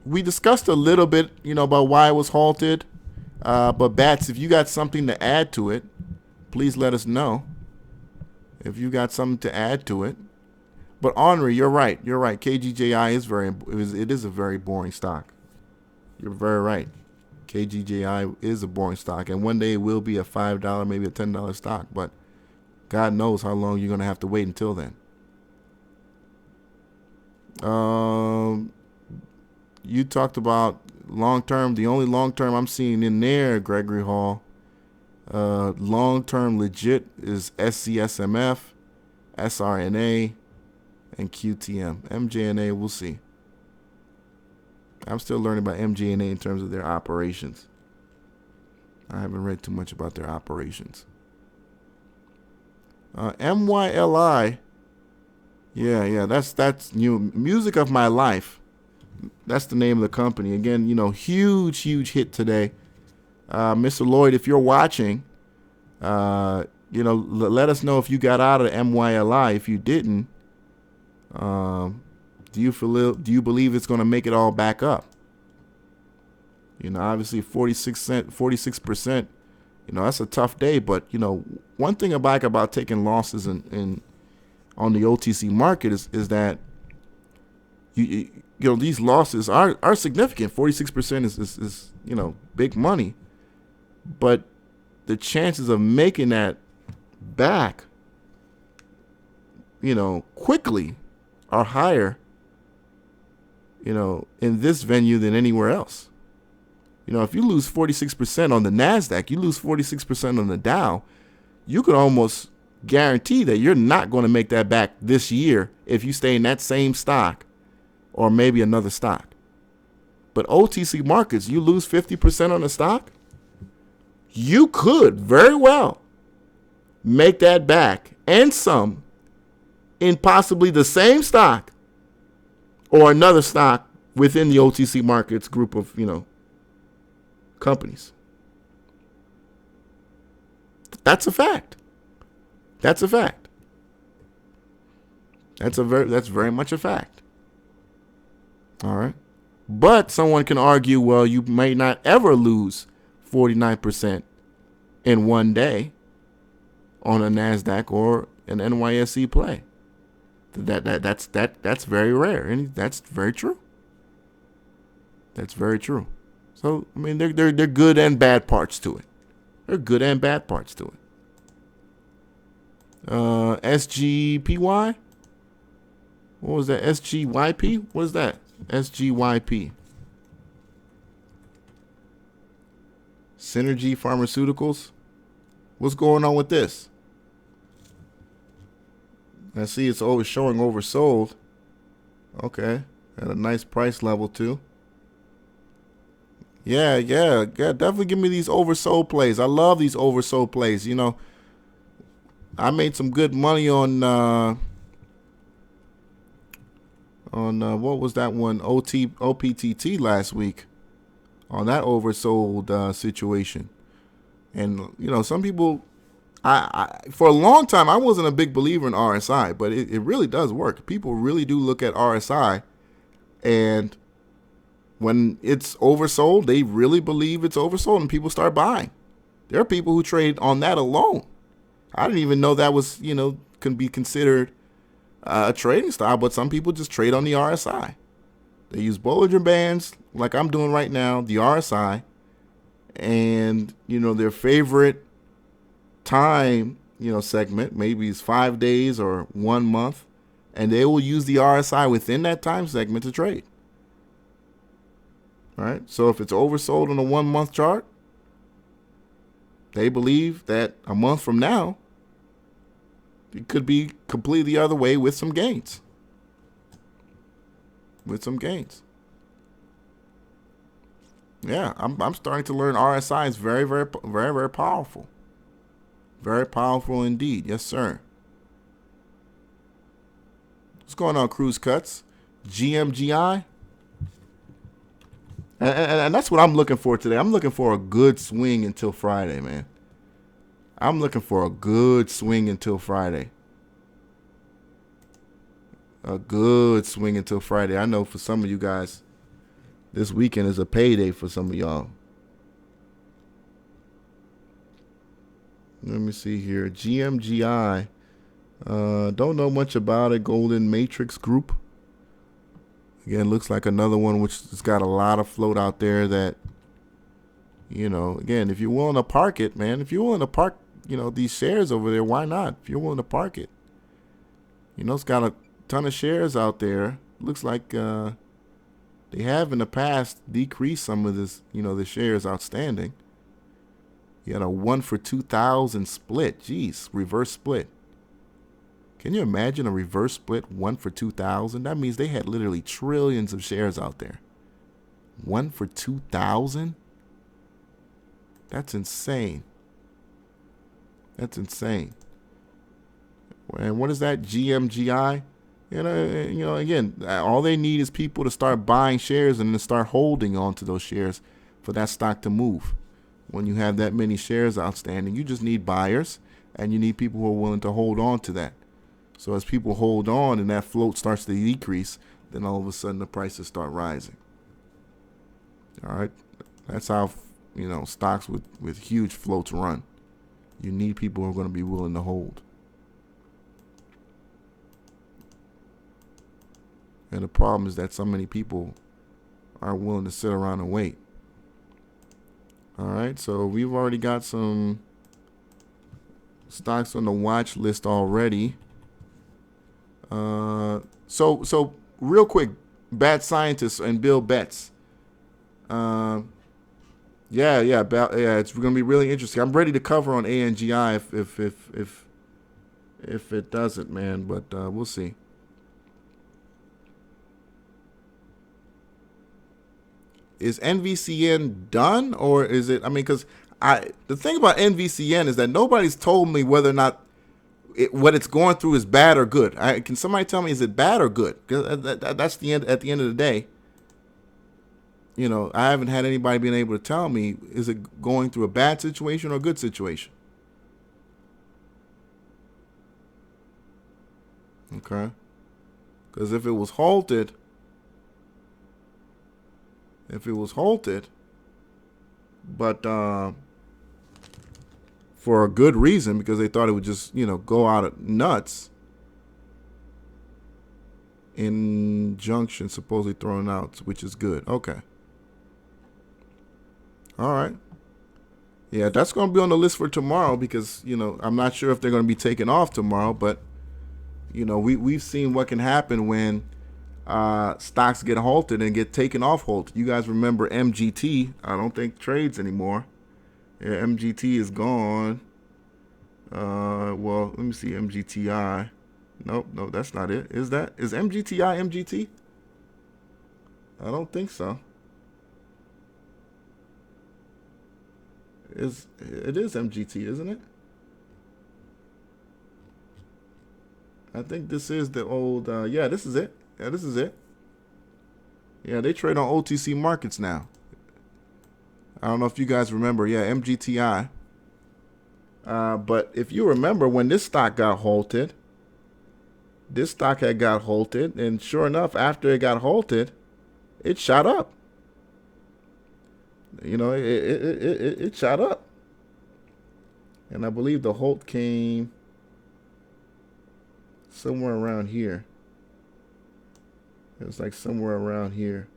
We discussed a little bit, about why it was halted. But Bats, if you got something to add to it, please let us know. If you got something to add to it. But Henri, you're right. KGJI is a very boring stock. You're very right. KGJI is a boring stock, and one day it will be a $5, maybe a $10 stock. But God knows how long you're gonna have to wait until then. You talked about long term. The only long term I'm seeing in there, Gregory Hall, long term legit is SCSMF, SRNA, and QTM. MJNA, we'll see. I'm still learning about MJNA in terms of their operations. I haven't read too much about their operations. MYLI, yeah, that's new. Music of My Life. That's the name of the company. Again, huge hit today. Mr. Lloyd, if you're watching, let us know if you got out of MYLI. If you didn't, do you believe it's going to make it all back up? Obviously 46%, that's a tough day. But, one thing I like about taking losses on the OTC market is that these losses are significant. 46% is big money, but the chances of making that back, quickly are higher, in this venue than anywhere else. If you lose 46% on the NASDAQ, you lose 46% on the Dow, you could almost guarantee that you're not going to make that back this year if you stay in that same stock or maybe another stock. But OTC markets, you lose 50% on the stock, you could very well make that back and some in possibly the same stock or another stock within the OTC markets group of, companies. That's a fact. That's very much a fact. All right. But someone can argue, well, you may not ever lose 49% in one day on a NASDAQ or an NYSE play. That's very rare, and that's very true. That's very true. So they're good and bad parts to it. SGPY. What was that? SGYP. What is that? SGYP. Synergy Pharmaceuticals. What's going on with this? I see it's always showing oversold. Okay. At a nice price level too. Yeah. Definitely give me these oversold plays. I love these oversold plays. I made some good money on what was that one? OPTT last week on that oversold situation. And some people, I for a long time I wasn't a big believer in RSI, but it really does work. People really do look at RSI, and when it's oversold, they really believe it's oversold, and people start buying. There are people who trade on that alone. I didn't even know that was, can be considered a trading style, but some people just trade on the RSI. They use Bollinger Bands, like I'm doing right now, the RSI, and, their favorite time, segment, maybe it's 5 days or 1 month, and they will use the RSI within that time segment to trade. All right. So if it's oversold on a 1 month chart, they believe that a month from now, it could be completely the other way with some gains. Yeah, I'm starting to learn RSI is very, very, very, very powerful. Very powerful indeed. Yes, sir. What's going on, Cruise Cuts? GMGI. And that's what I'm looking for today. I'm looking for a good swing until Friday, man. I'm looking for a good swing until Friday. A good swing until Friday. I know for some of you guys, this weekend is a payday for some of y'all. Let me see here. GMGI. Don't know much about it. Golden Matrix Group. Again, looks like another one which has got a lot of float out there that, you know, again, if you're willing to park it, man, if you're willing to park, you know, these shares over there, why not? If you're willing to park it. You know, it's got a ton of shares out there. Looks like they have in the past decreased some of this, you know, the shares outstanding. You had a 1 for 2,000 split. Jeez, reverse split. Can you imagine a reverse split 1 for 2,000? That means they had literally trillions of shares out there. 1 for 2,000? That's insane. That's insane. And what is that? GMGI? You know, again, all they need is people to start buying shares and to start holding on to those shares for that stock to move. When you have that many shares outstanding, you just need buyers and you need people who are willing to hold on to that. So as people hold on and that float starts to decrease, then all of a sudden the prices start rising. All right. That's how, you know, stocks with huge floats run. You need people who are going to be willing to hold. And the problem is that so many people are willing to sit around and wait. All right. So we've already got some stocks on the watch list already. So real quick, Bad Scientists and Bill Betts. Yeah, it's going to be really interesting. I'm ready to cover on ANGI if it doesn't, man, but we'll see. Is NVCN done, or is it? I mean, because the thing about NVCN is that nobody's told me whether or not what it's going through is bad or good. Can somebody tell me, is it bad or good? Because that's the end. At the end of the day, you know, I haven't had anybody being able to tell me, is it going through a bad situation or a good situation? Okay. Because if it was halted, but for a good reason, because they thought it would just, you know, go out at nuts. Injunction supposedly thrown out, which is good. Okay. All right. Yeah, that's going to be on the list for tomorrow because, you know, I'm not sure if they're going to be taken off tomorrow, but, you know, we've seen what can happen when stocks get halted and get taken off hold. You guys remember MGT? I don't think trades anymore. Yeah, MGT is gone. Well, let me see. MGTI. Nope, that's not it. Is MGTI MGT? I don't think so. It is MGT, isn't it? I think this is the old. Yeah, this is it. Yeah, this is it. Yeah, they trade on OTC markets now. I don't know if you guys remember. Yeah, MGTI. But if you remember when this stock got halted, this stock had got halted, and sure enough, after it got halted, it shot up. You know, it shot up. And I believe the halt came somewhere around here. It was like somewhere around here.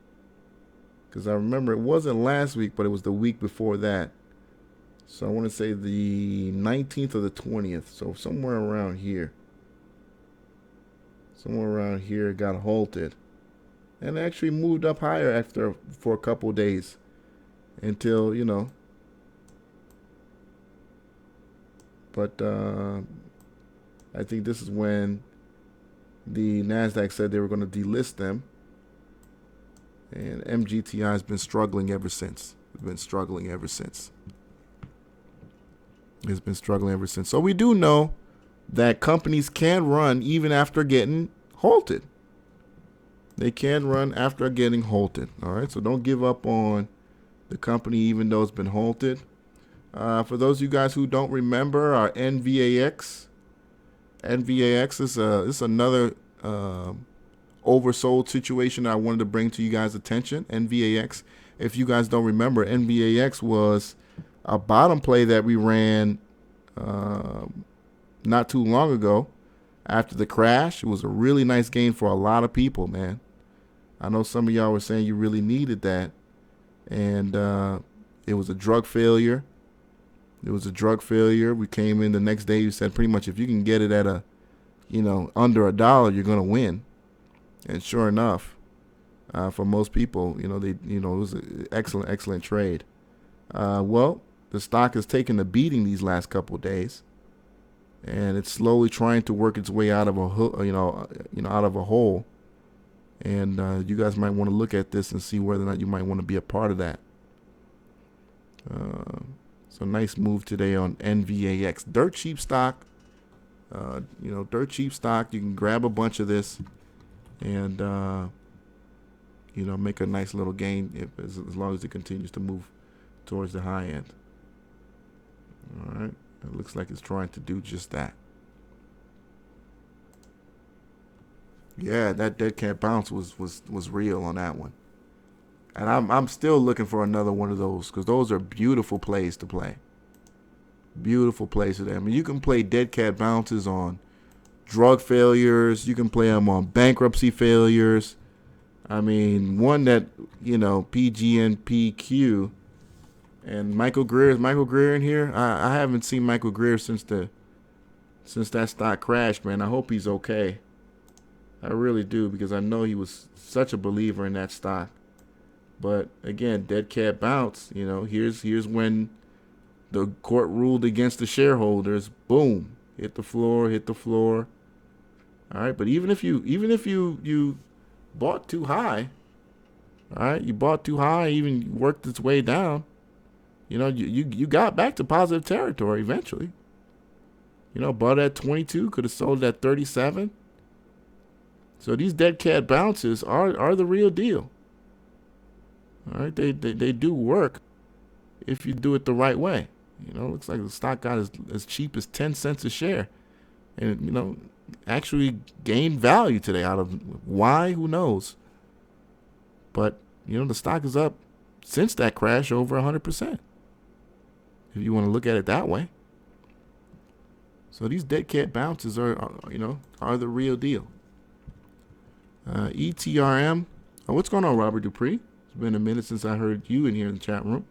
Because I remember it wasn't last week, but it was the week before that. So I want to say the 19th or the 20th. So somewhere around here. Somewhere around here it got halted. And it actually moved up higher for a couple of days. Until, you know. But I think this is when the NASDAQ said they were going to delist them. And MGTI has been struggling ever since. It's been struggling ever since. So we do know that companies can run even after getting halted. they can run after getting halted. All right, so don't give up on the company even though it's been halted. For those of you guys who don't remember, our NVAX is another oversold situation that I wanted to bring to you guys' attention. NVAX, if you guys don't remember, NVAX was a bottom play that we ran not too long ago after the crash. It was a really nice gain for a lot of people, man. I know some of y'all were saying you really needed that, and it was a drug failure. It was a drug failure. We came in the next day. You said pretty much if you can get it at under $1, you're gonna win. And sure enough, for most people, it was an excellent trade. Well, the stock has taken a beating these last couple of days, and it's slowly trying to work its way out of a out of a hole. And you guys might want to look at this and see whether or not you might want to be a part of that. So nice move today on NVAX. Dirt cheap stock. Dirt cheap stock. You can grab a bunch of this and, make a nice little gain as long as it continues to move towards the high end. All right. It looks like it's trying to do just that. Yeah, that dead cat bounce was real on that one. And I'm still looking for another one of those because those are beautiful plays to play. Beautiful plays today. I mean, you can play dead cat bounces on drug failures. You can play them on bankruptcy failures. I mean, one that, PGNPQ and Michael Greer. Is Michael Greer in here? I haven't seen Michael Greer since that stock crashed, man. I hope he's okay. I really do, because I know he was such a believer in that stock. But again, dead cat bounce, here's when the court ruled against the shareholders. Boom, hit the floor. All right, but even if you bought too high, all right, you bought too high, even worked its way down, you got back to positive territory eventually. Bought at 22, could have sold at 37. So these dead cat bounces are the real deal. All right, they do work if you do it the right way. Looks like the stock got as cheap as 10 cents a share, and actually gained value today. Out of why, who knows? But the stock is up since that crash over 100%. If you want to look at it that way. So these dead cat bounces are the real deal. ETRM. Oh, what's going on, Robert Dupree? It's been a minute since I heard you in here in the chat room.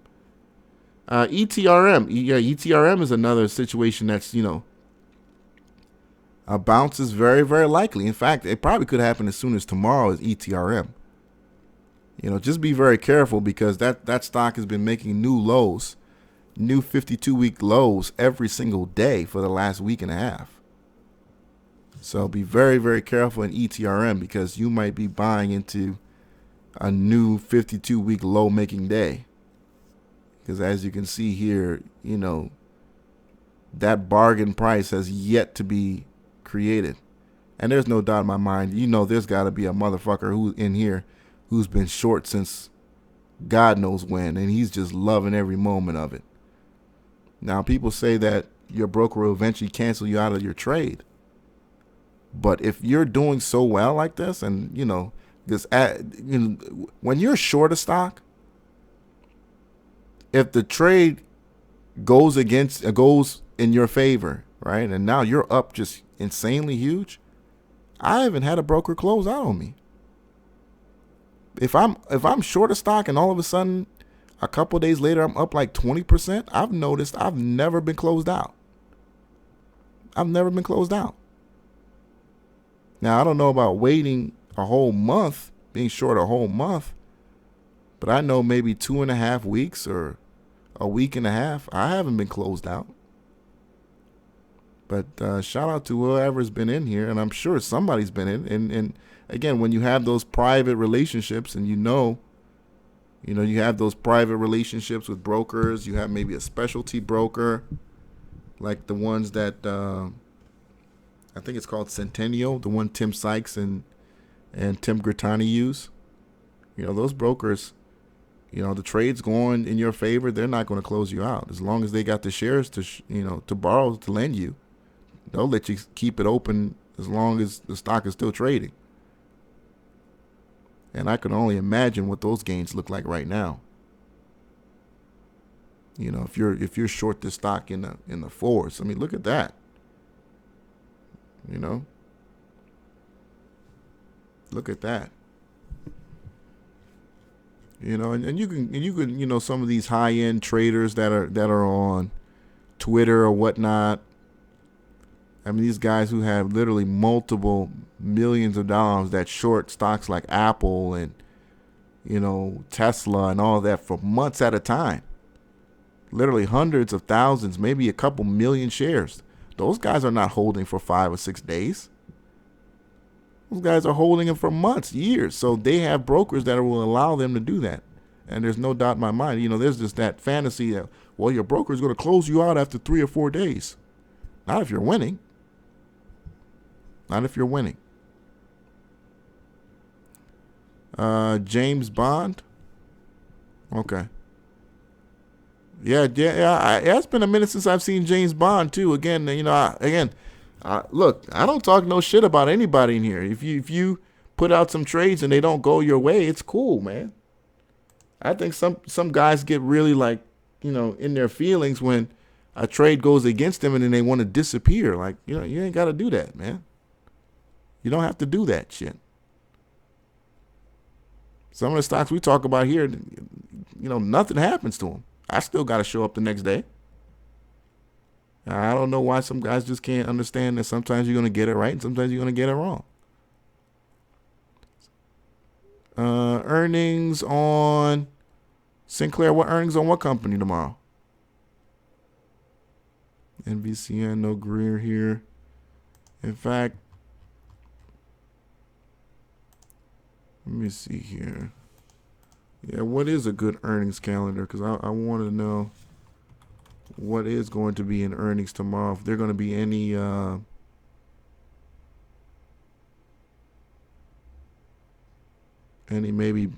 ETRM. Yeah, ETRM is another situation that's, a bounce is very, very likely. In fact, it probably could happen as soon as tomorrow as ETRM. Just be very careful, because that stock has been making new lows, new 52-week lows every single day for the last week and a half. So be very, very careful in ETRM, because you might be buying into a new 52-week low making day. Because as you can see here, that bargain price has yet to be created. And there's no doubt in my mind, there's got to be a motherfucker who's in here who's been short since God knows when, and he's just loving every moment of it. Now, people say that your broker will eventually cancel you out of your trade. But if you're doing so well like this, and when you're short a stock, if the trade goes in your favor, right, and now you're up just insanely huge, I haven't had a broker close out on me. If I'm short a stock and all of a sudden a couple of days later I'm up like 20%, I've noticed I've never been closed out. Now, I don't know about waiting a whole month, being short a whole month, but I know maybe 2.5 weeks or a week and a half, I haven't been closed out. But shout out to whoever's been in here, and I'm sure somebody's been in. And again, when you have those private relationships, and you have those private relationships with brokers, you have maybe a specialty broker, like the ones that I think it's called Centennial, the one Tim Sykes and and Tim Grittani use. Those brokers, the trade's going in your favor. They're not going to close you out as long as they got the shares to to borrow, to lend you. They'll let you keep it open as long as the stock is still trading. And I can only imagine what those gains look like right now. If you're short this stock in the fours, I mean, look at that. Look at that. And you can some of these high end traders that are on Twitter or whatnot. I mean, these guys who have literally multiple millions of dollars that short stocks like Apple and Tesla and all that for months at a time. Literally hundreds of thousands, maybe a couple million shares. Those guys are not holding for 5 or 6 days. Those guys are holding them for months, years. So they have brokers that will allow them to do that. And there's no doubt in my mind, there's just that fantasy that, well, your broker is going to close you out after 3 or 4 days. Not if you're winning. Not if you're winning. James Bond. Okay. Yeah. It's been a minute since I've seen James Bond too. Again, look, I don't talk no shit about anybody in here. If you put out some trades and they don't go your way, it's cool, man. I think some guys get really in their feelings when a trade goes against them and then they want to disappear. Like, you ain't got to do that, man. You don't have to do that shit. Some of the stocks we talk about here, nothing happens to them. I still got to show up the next day. I don't know why some guys just can't understand that sometimes you're going to get it right and sometimes you're going to get it wrong. Earnings on Sinclair. What earnings on what company tomorrow? NVCN, no Greer here. In fact, let me see here. Yeah, what is a good earnings calendar? Because I want to know what is going to be in earnings tomorrow. If there are going to be any maybe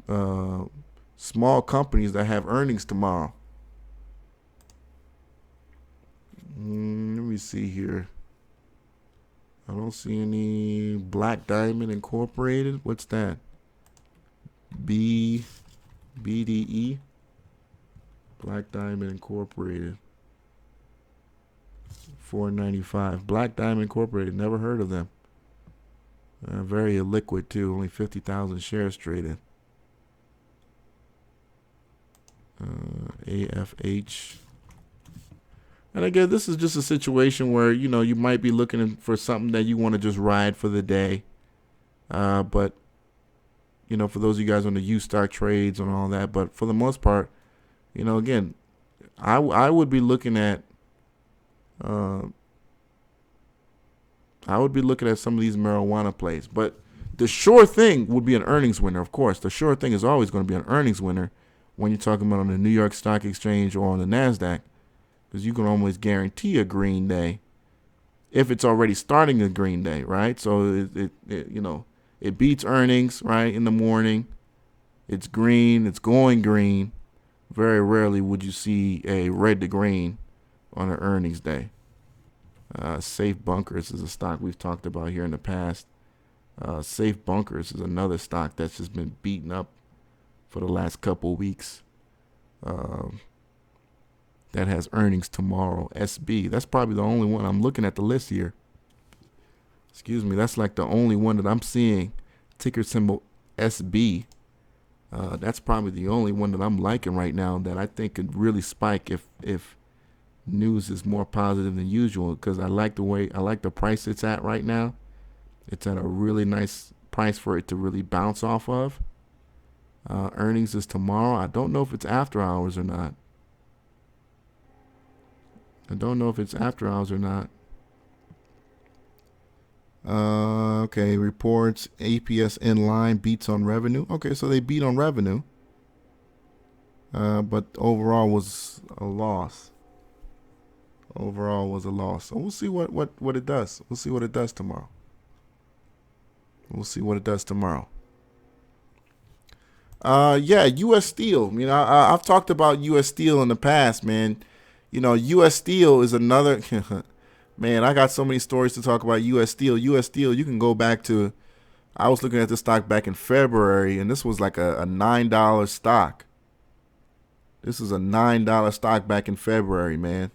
small companies that have earnings tomorrow. Let me see here. I don't see any. Black Diamond Incorporated. What's that? BDE. Black Diamond Incorporated. $4.95. Black Diamond Incorporated. Never heard of them. Very illiquid too. Only 50,000 shares traded. AFH. And again, this is just a situation where you might be looking for something that you want to just ride for the day. But for those of you guys on the U-Stock trades and all that, but for the most part, again, I would be looking at some of these marijuana plays. But the sure thing would be an earnings winner, of course. The sure thing is always going to be an earnings winner when you're talking about on the New York Stock Exchange or on the NASDAQ, because you can almost guarantee a green day if it's already starting a green day, right? So it beats earnings, right, in the morning. It's green. It's going green. Very rarely would you see a red to green on an earnings day. Safe Bunkers is a stock we've talked about here in the past. Safe Bunkers is another stock that's just been beaten up for the last couple of weeks. That has earnings tomorrow. SB. That's probably the only one. I'm looking at the list here. Excuse me. That's like the only one that I'm seeing. Ticker symbol SB. That's probably the only one that I'm liking right now that I think could really spike if news is more positive than usual, because I like the price it's at right now. It's at a really nice price for it to really bounce off of. Earnings is tomorrow. I don't know if it's after hours or not. Okay, reports APS in line, beats on revenue. Okay, so they beat on revenue, but overall was a loss. So we'll see what it does. We'll see what it does tomorrow. We'll see what it does tomorrow. Yeah, U.S. Steel. You know, I've talked about U.S. Steel in the past, man. You know, U.S. Steel is another. Man, I got so many stories to talk about U.S. Steel. U.S. Steel, you can go back to. I was looking at this stock back in February, and this was like a $9 stock. This is a $9 stock back in February, man.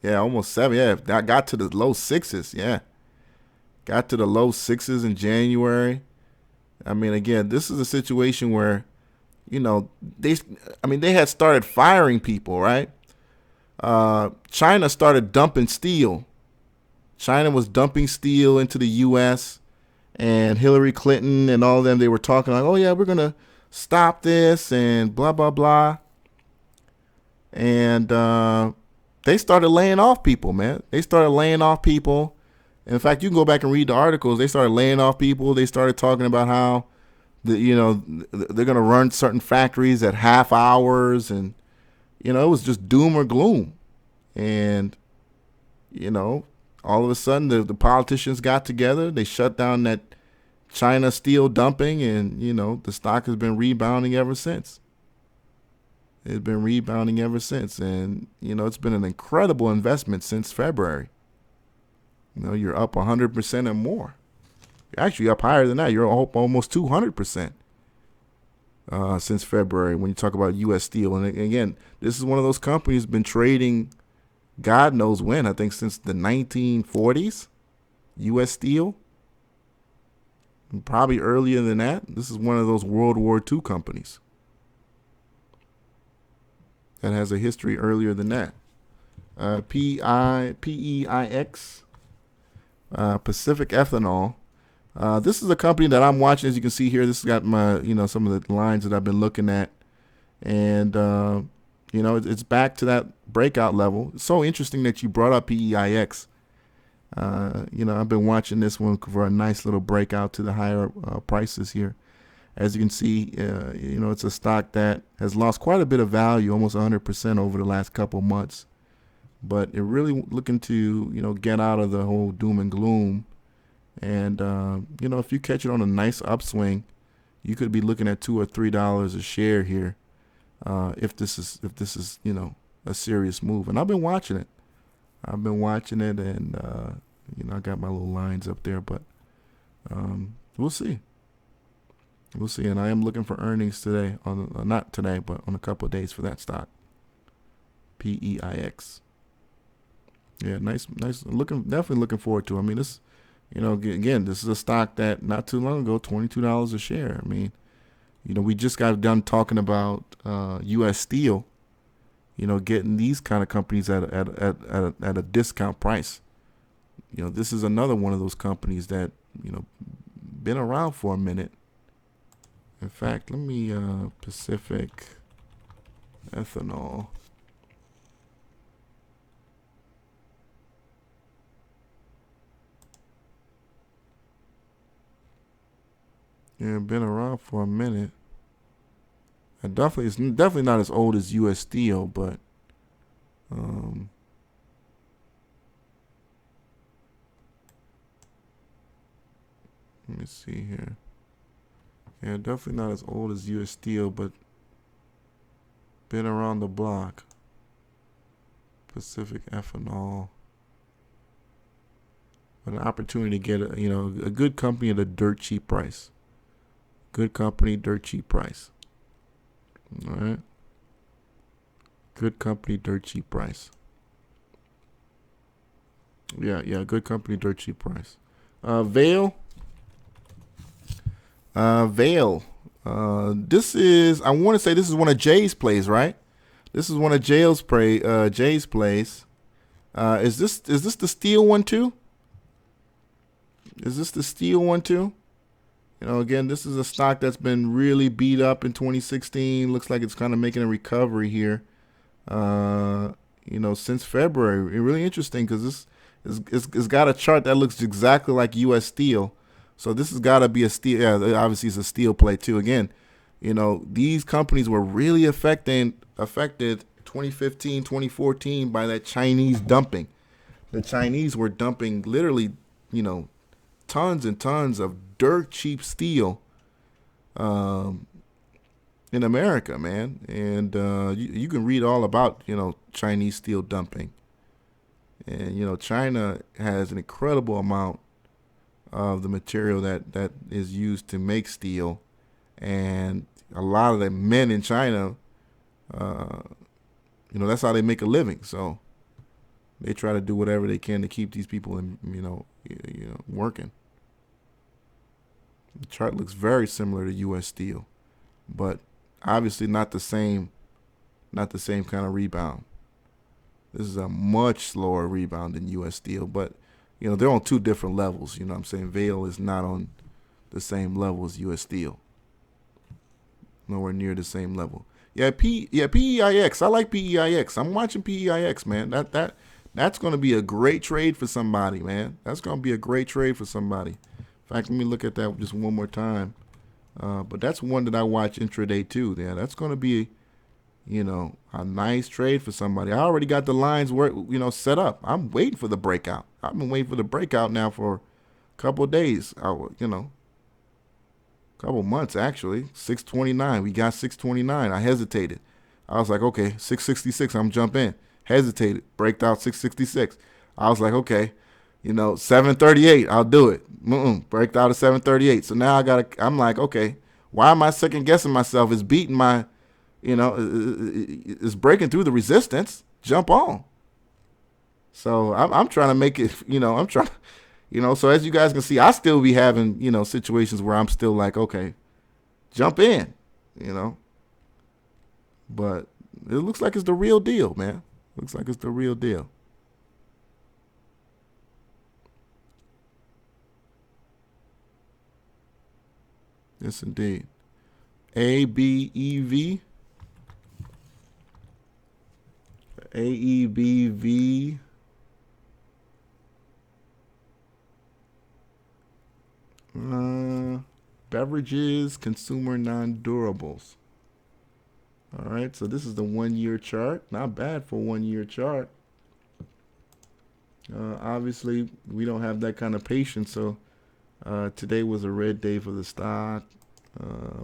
Yeah, almost 7. Yeah, that got to the low sixes. Yeah, got to the low sixes in January. I mean, again, this is a situation where, you know, they had started firing people, right? China started dumping steel. China was dumping steel into the U.S., and Hillary Clinton and all of them, they were talking like, oh, yeah, we're going to stop this and blah, blah, blah. And they started laying off people, man. They started laying off people. In fact, you can go back and read the articles. They started laying off people. They started talking about how, they're going to run certain factories at half hours. And, it was just doom or gloom. And, all of a sudden the politicians got together. They shut down that China steel dumping, and, the stock has been rebounding ever since. It's been rebounding ever since. And, it's been an incredible investment since February. You're up 100% or more. You're actually up higher than that. You're up almost 200% since February when you talk about U.S. Steel. And again, this is one of those companies been trading God knows when. I think since the 1940s, U.S. Steel. And probably earlier than that. This is one of those World War II companies that has a history earlier than that. PEIX. Pacific Ethanol. This is a company that I'm watching, as you can see here. This has got my, some of the lines that I've been looking at. And, it's back to that breakout level. It's so interesting that you brought up PEIX. I've been watching this one for a nice little breakout to the higher prices here. As you can see, it's a stock that has lost quite a bit of value, almost 100% over the last couple months. But it really looking to, get out of the whole doom and gloom. And, if you catch it on a nice upswing, you could be looking at $2 or $3 a share here. If this is, a serious move. And I've been watching it. And, I got my little lines up there, but, we'll see. We'll see. And I am looking for earnings today not today, but on a couple of days for that stock. PEIX. Yeah, nice. Definitely looking forward to it. I mean, this, again, this is a stock that not too long ago, $22 a share. I mean, we just got done talking about U.S. Steel, getting these kind of companies at a discount price. This is another one of those companies that, been around for a minute. In fact, let me, Pacific Ethanol. Yeah, been around for a minute. It's definitely not as old as U.S. Steel, but let me see here. Yeah, definitely not as old as U.S. Steel, but been around the block. Pacific Ethanol. But an opportunity to get a good company at a dirt cheap price. Good company, dirt cheap price. All right. Good company, dirt cheap price. Yeah, good company, dirt cheap price. Vail. This is, I want to say this is one of Jay's plays, right? This is one of Jay's plays. Is this the steel one too? Is this the steel one too? Again, this is a stock that's been really beat up in 2016. Looks like it's kind of making a recovery here, since February. It's really interesting because it's got a chart that looks exactly like U.S. Steel. So this has got to be a steel. Yeah, obviously it's a steel play too. Again, these companies were really affected 2015, 2014 by that Chinese dumping. The Chinese were dumping literally, tons and tons of dirt cheap steel in America, man. And you can read all about, Chinese steel dumping. And, China has an incredible amount of the material that is used to make steel. And a lot of the men in China, that's how they make a living. So they try to do whatever they can to keep these people in, working. The chart looks very similar to U.S. Steel, but obviously not the same kind of rebound. This is a much slower rebound than U.S. Steel, but they're on two different levels. You know what I'm saying? Vail is not on the same level as U.S. Steel. Nowhere near the same level. PEIX. I like PEIX. I'm watching PEIX, man. That's going to be a great trade for somebody, man. That's going to be a great trade for somebody. In fact, let me look at that just one more time. But that's one that I watch intraday too. Yeah, that's going to be, a nice trade for somebody. I already got the lines set up. I'm waiting for the breakout. I've been waiting for the breakout now for a couple of days. Couple months actually. 629. We got 629. I hesitated. I was like, okay, 666. I'm jump in. Hesitated. Breaked out 666. I was like, okay, 738. I'll do it. Breaked out at 738. So now I'm like, okay, why am I second guessing myself? It's beating my, it's breaking through the resistance. Jump on. So I'm trying to make it, I'm trying. So as you guys can see, I still be having, situations where I'm still like, okay, jump in, But it looks like it's the real deal, man. Looks like it's the real deal. Yes, indeed. ABEV. AEBV. Beverages, consumer non-durables. All right, so this is the 1 year chart. Not bad for a 1 year chart. Obviously, we don't have that kind of patience, so today was a red day for the stock.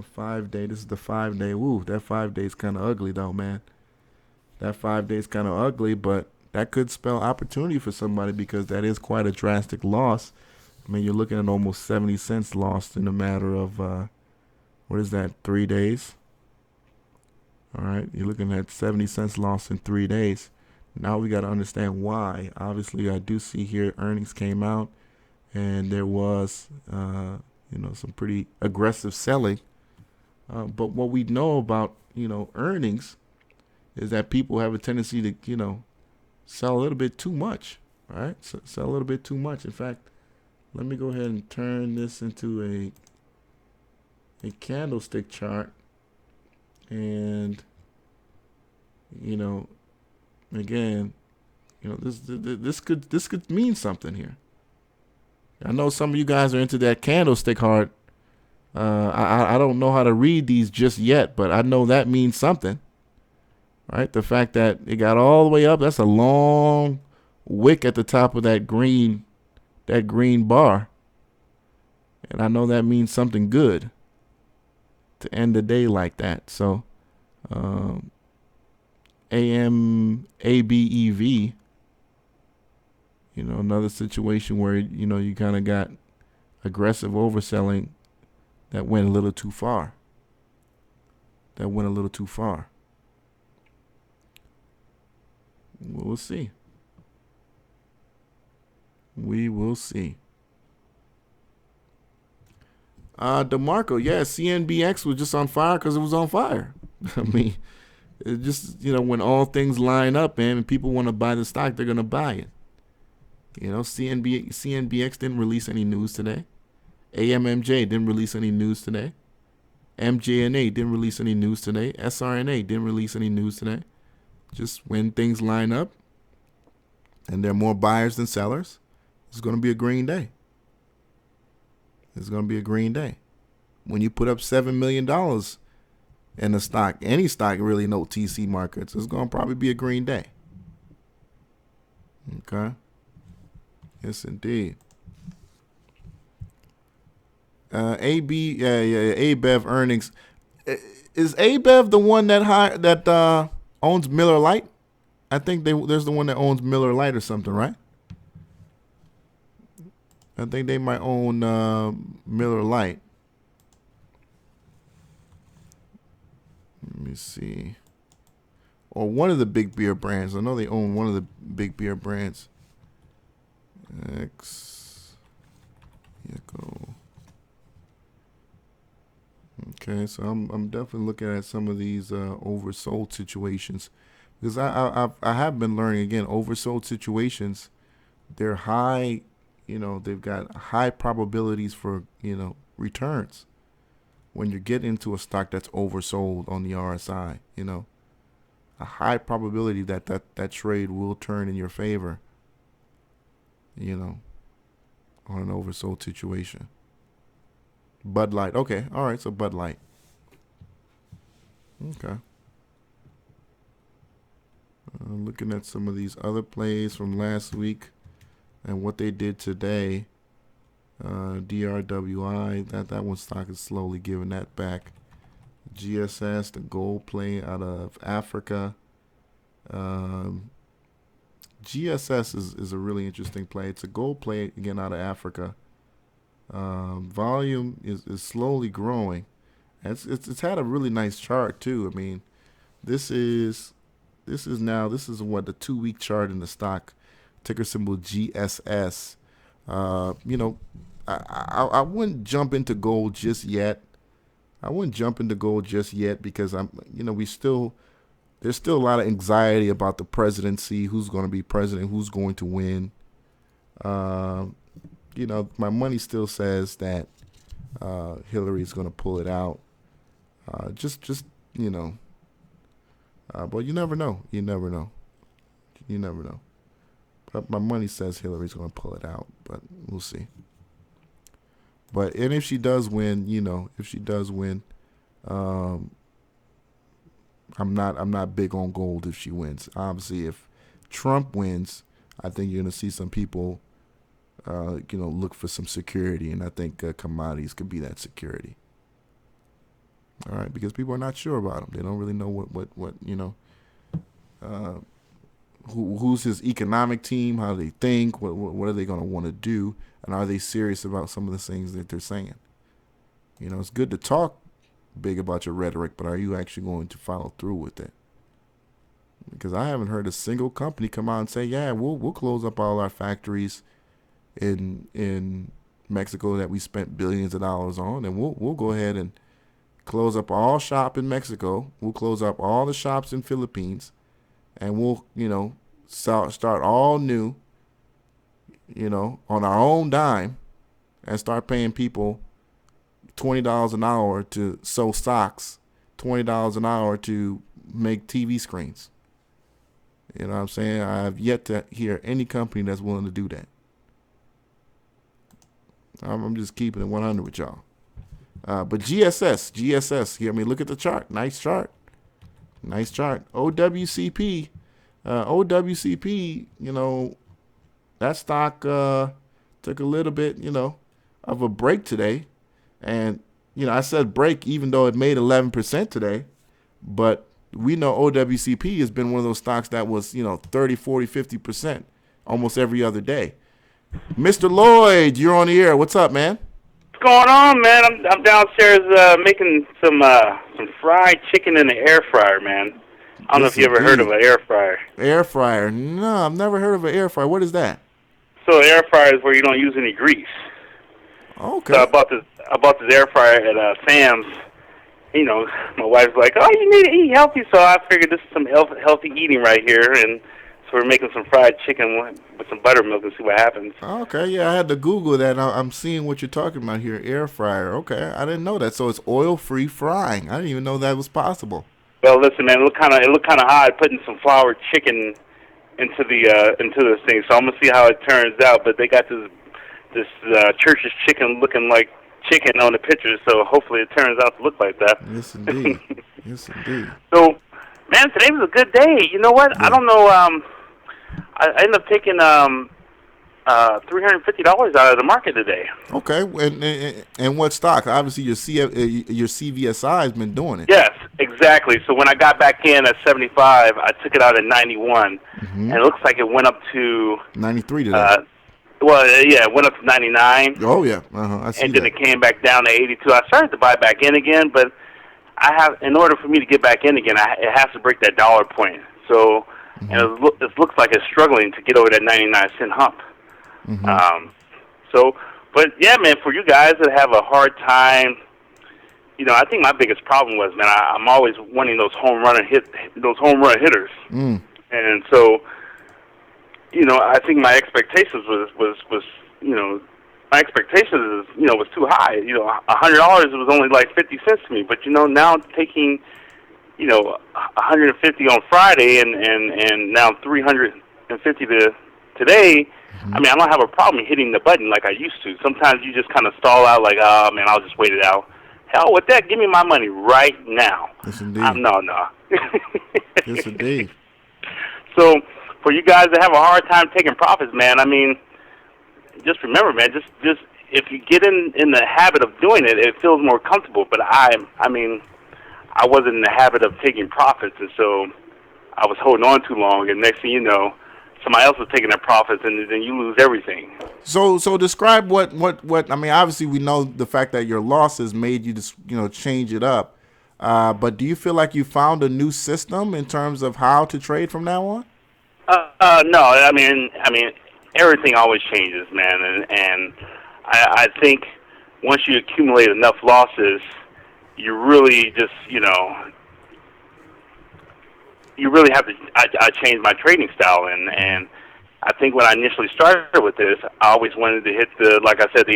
5 day. This is the 5 day. Ooh, that 5 day is kind of ugly, though, man. That 5 day is kind of ugly, but that could spell opportunity for somebody because that is quite a drastic loss. I mean, you're looking at almost 70 cents lost in a matter of, 3 days? All right, you're looking at 70 cents lost in 3 days. Now we got to understand why. Obviously, I do see here earnings came out, and there was, some pretty aggressive selling. But what we know about, earnings is that people have a tendency to, sell a little bit too much, right? So sell a little bit too much. In fact, let me go ahead and turn this into a candlestick chart. And, again, this could mean something here. I know some of you guys are into that candlestick heart. I don't know how to read these just yet, but I know that means something, right? The fact that it got all the way up, that's a long wick at the top of that green bar. And I know that means something good to end the day like that. So ABEV, another situation where, you kind of got aggressive overselling that went a little too far. We'll see. We will see. DeMarco, yeah, CNBX was just on fire because it was on fire. I mean, it just, when all things line up, man, and people want to buy the stock, they're going to buy it. CNBX didn't release any news today. AMMJ didn't release any news today. MJNA didn't release any news today. SRNA didn't release any news today. Just when things line up and there are more buyers than sellers, it's going to be a green day. It's going to be a green day. When you put up $7 million in a stock, any stock really in OTC markets, it's going to probably be a green day. Okay. Yes, indeed. ABEV earnings. Is ABEV the one that owns Miller Lite? I think there's the one that owns Miller Lite or something, right? I think they might own Miller Lite. Let me see. Or one of the big beer brands. I know they own one of the big beer brands. Okay, so I'm definitely looking at some of these oversold situations, because I have been learning again, oversold situations, they're high, they've got high probabilities for returns when you get into a stock that's oversold on the RSI. A high probability that trade will turn in your favor, on an oversold situation. Bud Light. Okay. All right. So Bud Light. Okay. Looking at some of these other plays from last week and what they did today. DRWI. That one stock is slowly giving that back. GSS, the gold play out of Africa. GSS is a really interesting play. It's a gold play again out of Africa. Volume is slowly growing. It's had a really nice chart too. I mean, this is what, the 2-week chart in the stock, ticker symbol GSS. I wouldn't jump into gold just yet. Because there's still a lot of anxiety about the presidency, who's going to be president, who's going to win. My money still says that Hillary's going to pull it out. But you never know. But my money says Hillary's going to pull it out, but we'll see. And if she does win, I'm not big on gold if she wins. Obviously, if Trump wins, I think you're going to see some people look for some security, and I think commodities could be that security. All right, because people are not sure about him. They don't really know who's his economic team, how they think, what are they going to want to do, and are they serious about some of the things that they're saying. It's good to talk big about your rhetoric, but are you actually going to follow through with it? Because I haven't heard a single company come out and say, yeah, we'll close up all our factories in Mexico that we spent billions of dollars on, and we'll go ahead and close up all shop in Mexico. We'll close up all the shops in Philippines, and we'll start all new, on our own dime, and start paying people $20 an hour to sew socks, $20 an hour to make TV screens. You know what I'm saying? I have yet to hear any company that's willing to do that. I'm just keeping it 100 with y'all. But GSS here. I mean, look at the chart. Nice chart. OWCP, that stock took a little bit, of a break today. And, I said break even though it made 11% today. But we know OWCP has been one of those stocks that was, 30, 40, 50% almost every other day. Mr. Lloyd, you're on the air. What's up, man? What's going on, man? I'm downstairs making some fried chicken in the air fryer, man. I don't know if you ever heard of an air fryer. Air fryer? No, I've never heard of an air fryer. What is that? So an air fryer is where you don't use any grease. Okay. So I bought this air fryer at Sam's. My wife's like, "Oh, you need to eat healthy," so I figured this is some healthy eating right here, and so we're making some fried chicken with some buttermilk and see what happens. Okay, yeah, I had to Google that. I'm seeing what you're talking about here, air fryer. Okay, I didn't know that. So it's oil-free frying. I didn't even know that was possible. Well, listen, man, it looked kind of odd putting some flour chicken into this thing. So I'm gonna see how it turns out. But they got this Church's chicken looking like chicken on the picture, so hopefully it turns out to look like that. Yes, indeed. Yes, indeed. So, man, today was a good day. You know what? Yeah. I don't know. I ended up taking a $350 out of the market today. Okay, and what stock? Obviously, your CVSI has been doing it. Yes, exactly. So when I got back in at 75, I took it out at 91, and it looks like it went up to 93 today. It went up to 99. Oh yeah, I see and then it came back down to 82. I started to buy back in again, but in order for me to get back in again, it has to break that dollar point. So, and it looks like it's struggling to get over that 99-cent hump. But yeah, man, for you guys that have a hard time, I think my biggest problem was, man, I'm always wanting those home run hitters, and so, I think my expectations was my expectations was too high. $100 was only like 50 cents to me, but now taking $150 on Friday and now $350 to today. I mean, I don't have a problem hitting the button like I used to. Sometimes you just kind of stall out like, oh, man, I'll just wait it out. Hell with that. Give me my money right now. Yes, indeed. No. Yes, indeed. So for you guys that have a hard time taking profits, man, I mean, just remember, man, just if you get in the habit of doing it, it feels more comfortable. But I wasn't in the habit of taking profits, and so I was holding on too long, and next thing you know, somebody else was taking their profits, and then you lose everything. So describe what I mean. Obviously, we know the fact that your losses made you just change it up. But do you feel like you found a new system in terms of how to trade from now on? No, I mean everything always changes, man, and I think once you accumulate enough losses, you really just you really have to. I changed my trading style, and I think when I initially started with this, I always wanted to hit the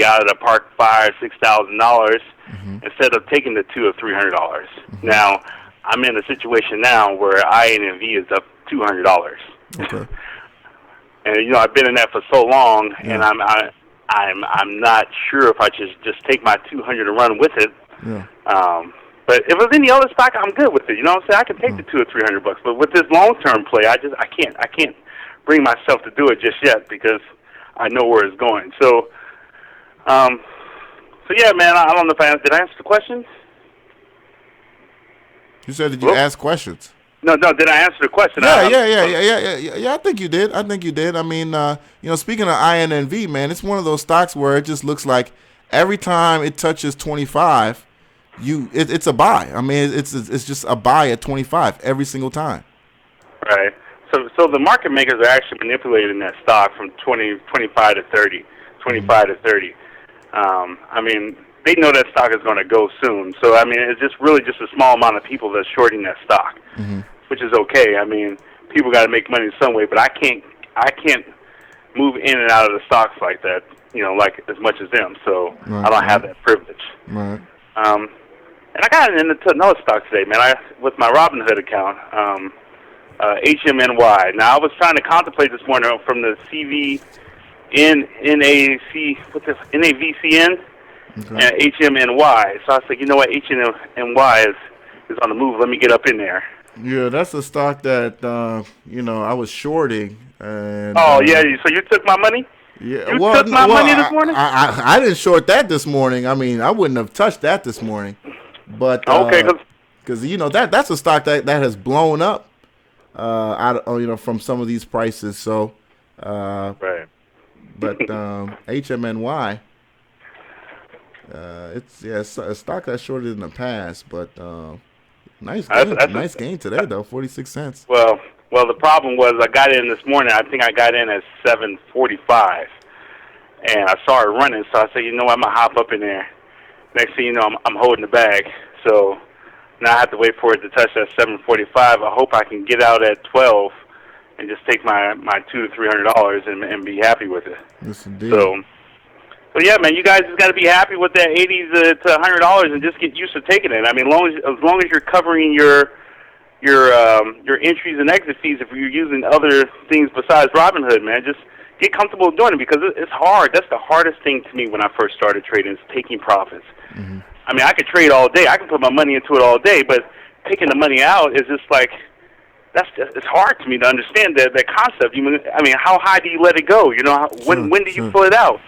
out of the park $5,000 or $6,000 instead of taking the $200 or $300. Now I'm in a situation now where INV is up $200. Okay. And I've been in that for so long, and I'm not sure if I should just take my 200 and run with it. Yeah. But if it was any other stock, I'm good with it. You know what I'm saying? I can take the $200 or $300, but with this long-term play, I can't bring myself to do it just yet because I know where it's going. So yeah, man. I don't know if did I answer the question? You said, did you ask questions? No. Did I answer the question? Yeah. I think you did. I mean, speaking of INV, man, it's one of those stocks where it just looks like every time it touches 25. It's a buy. I mean, it's just a buy at 25 every single time. Right. So the market makers are actually manipulating that stock from 25 to 30, 25 to 30. I mean, they know that stock is going to go soon. So I mean, it's just really just a small amount of people that's shorting that stock, which is okay. I mean, people got to make money in some way, but I can't move in and out of the stocks like that. Like as much as them. So I don't have that privilege. Right. And I got into another stock today, man. With my Robinhood account, HMNY. Now I was trying to contemplate this morning from the NAVCN and HMNY. So I was like, you know what, HMNY is on the move. Let me get up in there. Yeah, that's a stock that I was shorting. And, so you took my money? Yeah, you took my money this morning? I didn't short that this morning. I mean, I wouldn't have touched that this morning. But okay, because that's a stock that has blown up from some of these prices. So right. But HMNY, it's a stock that shorted in the past, but nice gain today though, 46 cents. Well, the problem was I got in this morning. I think I got in at 7:45, and I saw it running. So I said, I'm gonna hop up in there. Next thing you know, I'm holding the bag. So now I have to wait for it to touch that 7:45. I hope I can get out at 12 and just take my $200 to $300 and be happy with it. Yes, indeed. So yeah, man, you guys just got to be happy with that $80 to $100 and just get used to taking it. I mean, as long as you're covering your entries and exit fees, if you're using other things besides Robinhood, man, just get comfortable doing it because it's hard. That's the hardest thing to me when I first started trading is taking profits. I mean, I could trade all day. I can put my money into it all day, but taking the money out is just like, that's just, it's hard to me to understand that concept. I mean, how high do you let it go? You know, when do you pull it out,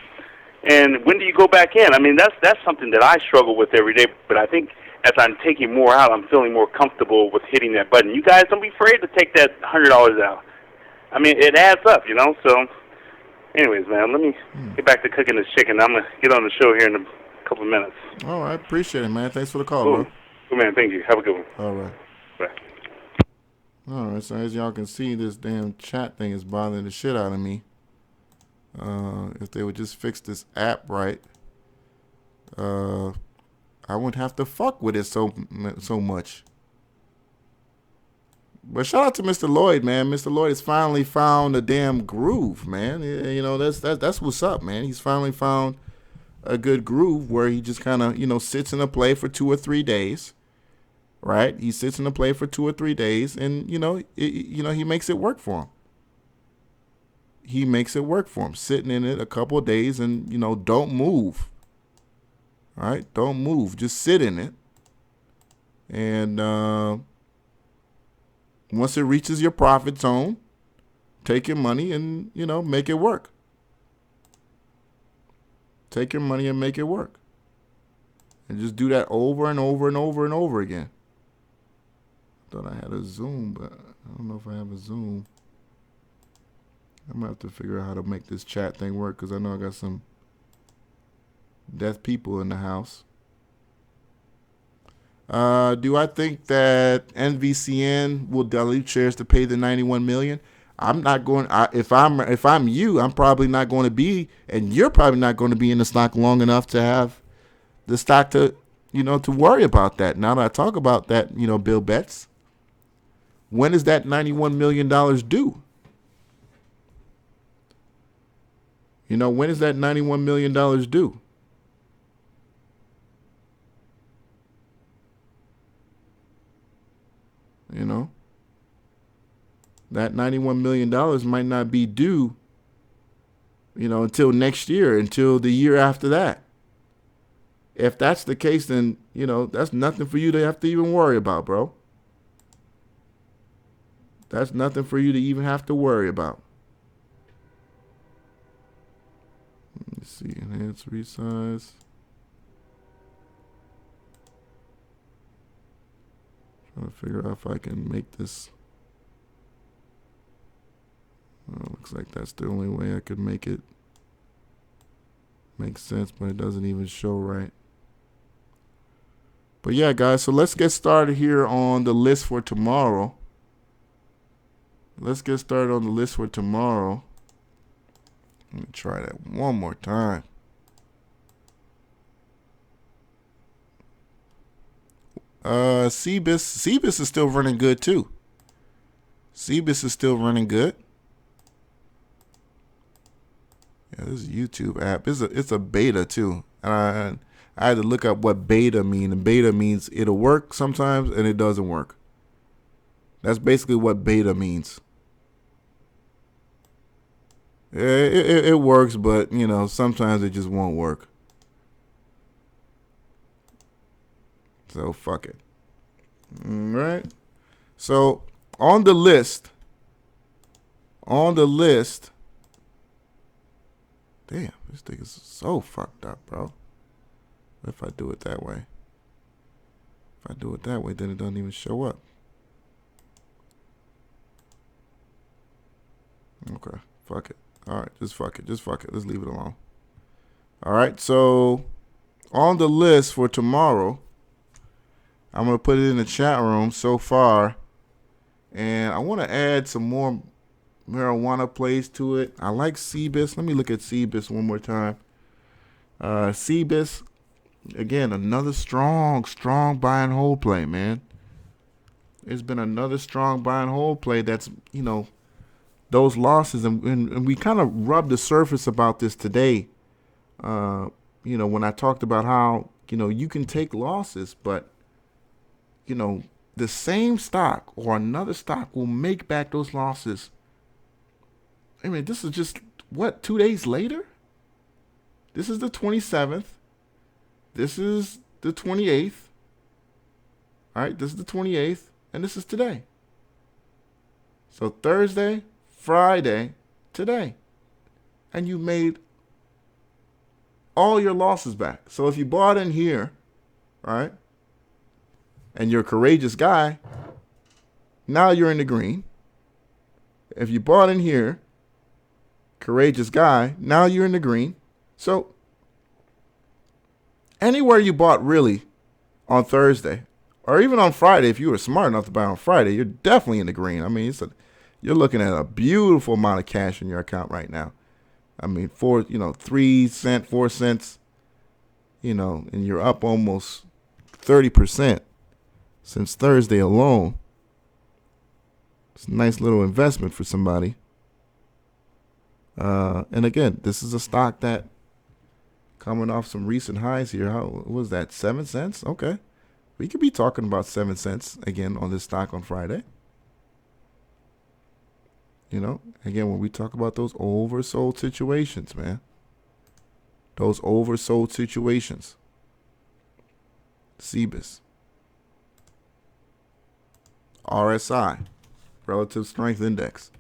and when do you go back in? I mean, that's something that I struggle with every day. But I think as I'm taking more out, I'm feeling more comfortable with hitting that button. You guys don't be afraid to take that $100 out. I mean, it adds up, you know. So, anyways, man, let me get back to cooking this chicken. I'm gonna get on the show here in a couple of minutes. All right, appreciate it, man. Thanks for the call, bro. Good man, thank you. Have a good one. All right. Bye. All right, so as y'all can see, this damn chat thing is bothering the shit out of me. If they would just fix this app right, I wouldn't have to fuck with it so much. But shout out to Mr. Lloyd, man. Mr. Lloyd has finally found a damn groove, man. You know, that's what's up, man. He's finally found a good groove where he just kind of, you know, sits in a play for 2 or 3 days. Right? He sits in a play for 2 or 3 days, and he makes it work for him. He makes it work for him, sitting in it a couple of days, and don't move. All right, don't move, just sit in it, and once it reaches your profit zone, take your money and make it work. Take your money and make it work, and just do that over and over and over and over again. Thought I had a Zoom, but I don't know if I have a Zoom. I'm gonna have to figure out how to make this chat thing work, because I know I got some deaf people in the house. Do I think that NVCN will dilute shares to pay the $91 million? I'm not going. If I'm you, I'm probably not going to be, and you're probably not going to be in the stock long enough to have the stock to to worry about that. Now that I talk about that, Bill Betts. When is that $91 million due? When is that $91 million due? That $91 million might not be due, until next year, until the year after that. If that's the case, then, that's nothing for you to have to even worry about, bro. That's nothing for you to even have to worry about. Let me see. Enhance, resize. Trying to figure out if I can make this. Looks like that's the only way I could make it make sense, but it doesn't even show right. But yeah, guys, so let's get started here on the list for tomorrow. Let's get started on the list for tomorrow. Let me try that one more time. CBIS is still running good too. CBIS is still running good. Yeah, this YouTube app it's a beta too, and I had to look up what beta means. And beta means it'll work sometimes and it doesn't work. That's basically what beta means. It works, but sometimes it just won't work. So fuck it. All right. So on the list. Damn, this thing is so fucked up, bro. What if I do it that way? If I do it that way, then it doesn't even show up. Okay, fuck it. All right, just fuck it. Let's leave it alone. All right, so on the list for tomorrow, I'm going to put it in the chat room so far. And I want to add some more marijuana plays to it. I like CBIS. Let me look at CBIS one more time. CBIS, again, another strong buy and hold play, man. There's been another strong buy and hold play that's, those losses, and we kind of rubbed the surface about this today. When I talked about how, you can take losses, but, the same stock or another stock will make back those losses. I mean, this is just, 2 days later? This is the 27th. This is the 28th. All right, this is the 28th, and this is today. So Thursday, Friday, today. And you made all your losses back. So if you bought in here, right, and you're a courageous guy, now you're in the green. If you bought in here, courageous guy, now you're in the green. So anywhere you bought really on Thursday, or even on Friday, if you were smart enough to buy on Friday, you're definitely in the green. I mean, you're looking at a beautiful amount of cash in your account right now. I mean, 3 cents, 4 cents, and you're up almost 30% since Thursday alone. It's a nice little investment for somebody. And again, this is a stock that coming off some recent highs here. How was that? 7 cents? Okay. We could be talking about 7 cents again on this stock on Friday. Again, when we talk about those oversold situations, man. Those oversold situations. CBIS. RSI. Relative Strength Index.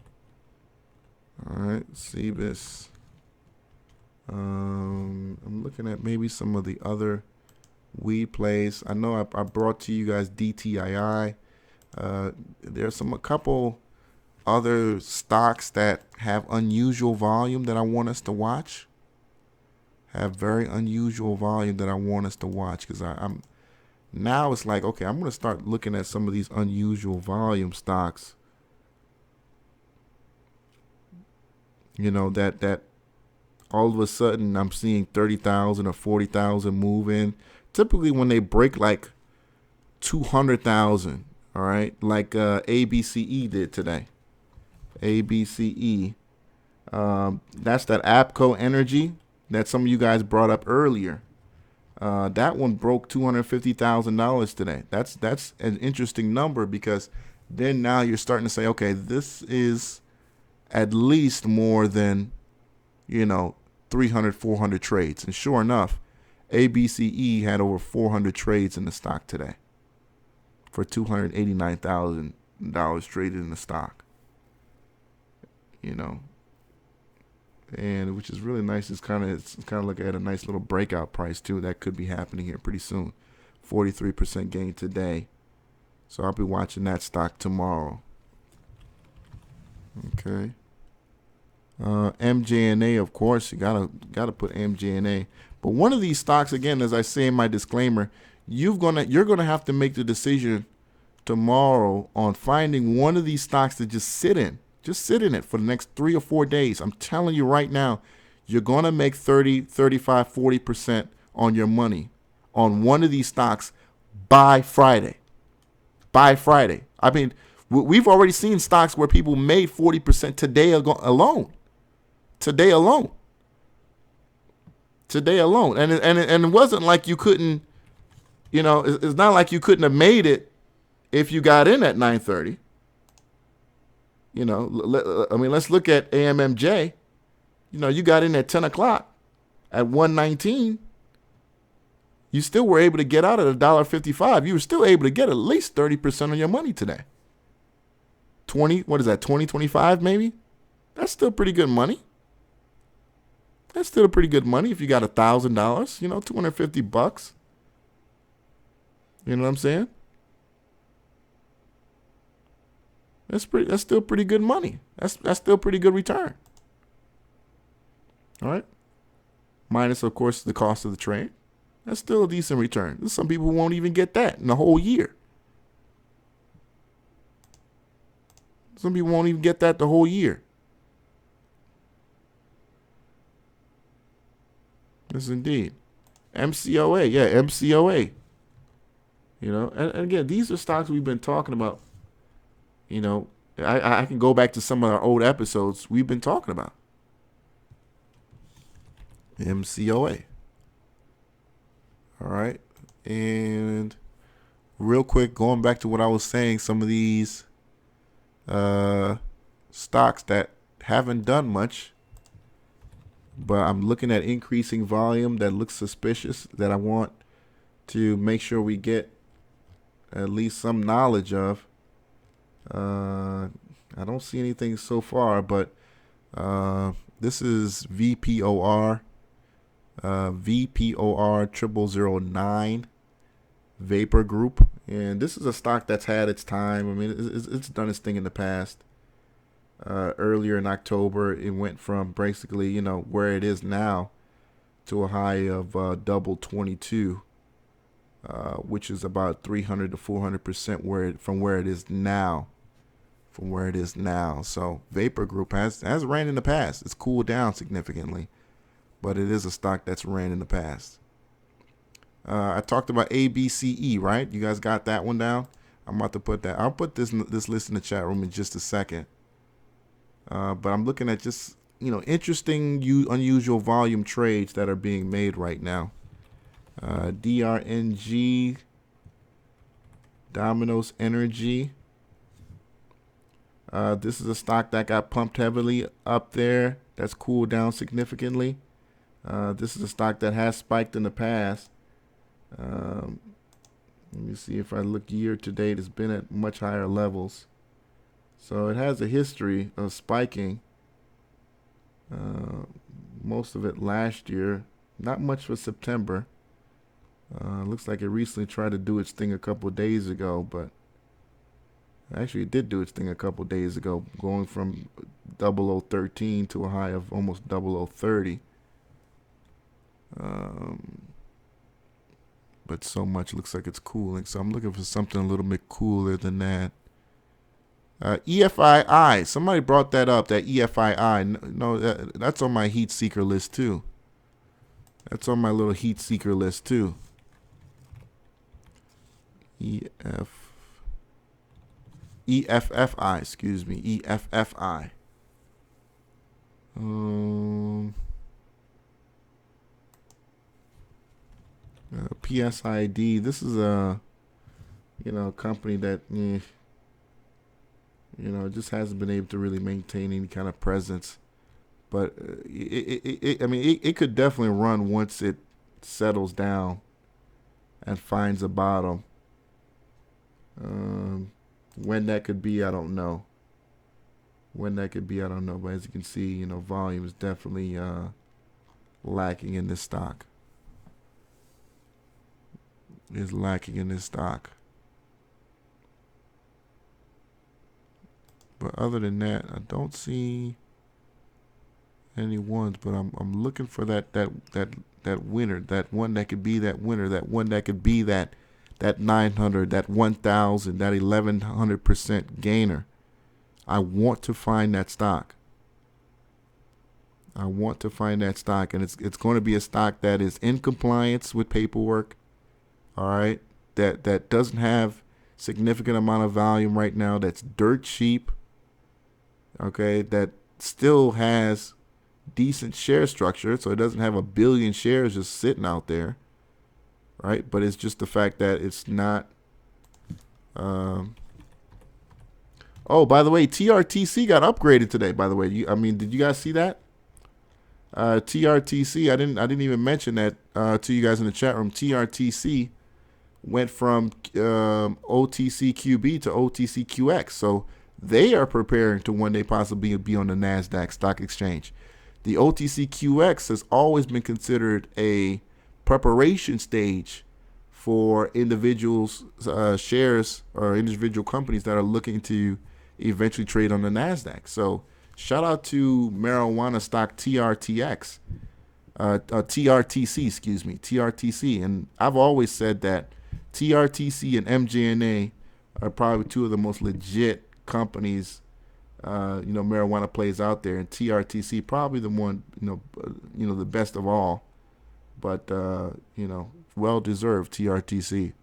All right, CBIS. I'm looking at maybe some of the other weed plays. I know I brought to you guys DTII. There's a couple other stocks that have unusual volume that I want us to watch. Have very unusual volume that I want us to watch, because I'm now it's like, okay, I'm going to start looking at some of these unusual volume stocks. That all of a sudden I'm seeing 30,000 or 40,000 move in. Typically when they break like 200,000, all right, like ABCE did today. ABCE. That's that APCO Energy that some of you guys brought up earlier. That one broke $250,000 today. That's an interesting number, because then now you're starting to say, okay, this is at least more than 300, 400 trades. And sure enough, ABCE had over 400 trades in the stock today for $289,000 traded in the stock. And which is really nice. It's kind of like at a nice little breakout price too. That could be happening here pretty soon. 43% gain today. So I'll be watching that stock tomorrow. Okay. MGNA, of course, you gotta put MGNA. But one of these stocks, again, as I say in my disclaimer, you're gonna have to make the decision tomorrow on finding one of these stocks to just sit in. Just sit in it for the next 3 or 4 days. I'm telling you right now, you're going to make 30, 35, 40% on your money on one of these stocks by Friday. By Friday. I mean, we've already seen stocks where people made 40% today alone. Today alone. And it wasn't like you couldn't, it's not like you couldn't have made it if you got in at 9:30. Let's look at AMMJ. You got in at 10 o'clock at 119. You still were able to get out at $1.55. You were still able to get at least 30% on your money today. 20, what is that, 20, 25 maybe? That's still pretty good money. That's still pretty good money if you got $1,000, $250. You know what I'm saying? That's still pretty good money. That's still pretty good return. All right. Minus, of course, the cost of the trade. That's still a decent return. There's some people who won't even get that in the whole year. Some people won't even get that the whole year. Yes, indeed. MCOA. Yeah, MCOA. And again, these are stocks we've been talking about. I can go back to some of our old episodes we've been talking about. MCOA. All right. And real quick, going back to what I was saying, some of these stocks that haven't done much, but I'm looking at increasing volume that looks suspicious, that I want to make sure we get at least some knowledge of. I don't see anything so far, but this is VPOR, VPOR 0009 Vapor Group, and this is a stock that's had its time. I mean, it's done its thing in the past. Earlier in October, it went from basically, you know, where it is now to a high of double 22, which is about 300 to 400% from where it is now. So Vapor Group has ran in the past. It's cooled down significantly, but it is a stock that's ran in the past. I talked about ABCE, right? You guys got that one down? I'm about to put that. I'll put this list in the chat room in just a second. But I'm looking at just, you know, interesting, unusual volume trades that are being made right now. DRNG, Domino's Energy. This is a stock that got pumped heavily up there. That's cooled down significantly. This is a stock that has spiked in the past. Let me see if I look year to date. It's been at much higher levels. So it has a history of spiking. Most of it last year. Not much for September. Looks like it recently tried to do its thing a couple of days ago, but actually it did do its thing a couple of days ago, going from 0013 to a high of almost 0030. But so much looks like it's cooling. So I'm looking for something a little bit cooler than that. EFII. Somebody brought that up, that EFII. No, that's on my heat seeker list too. That's on my little heat seeker list too. EFFI, excuse me. EFFI. PSID. This is a, you know, company that, you know, just hasn't been able to really maintain any kind of presence. But it could definitely run once it settles down and finds a bottom. When that could be, I don't know. But as you can see, you know, volume is definitely lacking in this stock. But other than that, I don't see any ones. But I'm looking for that winner, that one that could be that winner, that one that could be that 900, that 1,000, that 1,100% gainer. I want to find that stock. And it's going to be a stock that is in compliance with paperwork. All right, that doesn't have significant amount of volume right now. That's dirt cheap. Okay, that still has decent share structure, so it doesn't have a billion shares just sitting out there, right? But it's just the fact that it's not. Oh, by the way, TRTC got upgraded today. By the way, did you guys see that? TRTC, I didn't even mention that to you guys in the chat room. TRTC went from OTCQB to OTCQX, so they are preparing to one day possibly be on the NASDAQ stock exchange. The OTCQX has always been considered a preparation stage for individuals, shares, or individual companies that are looking to eventually trade on the NASDAQ. So shout out to marijuana stock TRTX, TRTC, excuse me, TRTC. And I've always said that TRTC and MJNA are probably two of the most legit companies, marijuana plays out there, and TRTC probably the one, the best of all. But well deserved TRTC.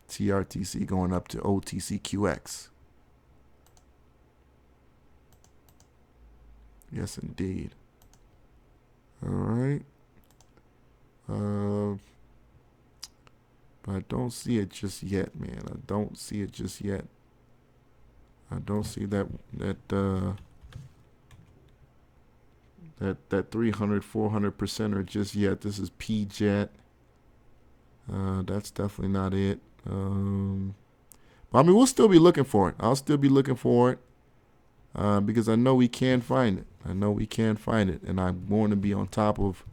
TRTC going up to OTCQX. Yes, indeed. All right. But I don't see it just yet, man. I don't see it just yet. I don't see that 300, 400%er just yet. This is PJet. That's definitely not it. But, I mean, we'll still be looking for it. I'll still be looking for it because I know we can find it. I know we can find it, and I'm going to be on top of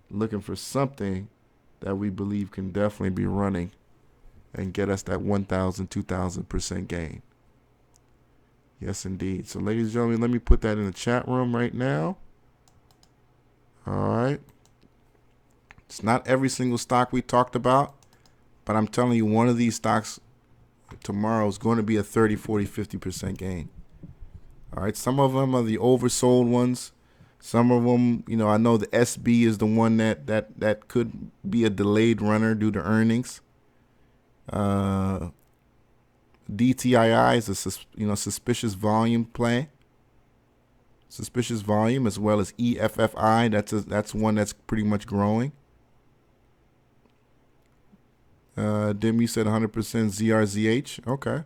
looking for something that we believe can definitely be running and get us that 1,000, 2,000% gain. Yes, indeed. So, ladies and gentlemen, let me put that in the chat room right now. All right. It's not every single stock we talked about, but I'm telling you, one of these stocks tomorrow is going to be a 30, 40, 50% gain. All right. Some of them are the oversold ones. Some of them, you know, I know the SB is the one that could be a delayed runner due to earnings. DTII is a suspicious volume play. Suspicious volume, as well as EFFI. That's one that's pretty much growing. Dim, you said 100% ZRZH. Okay.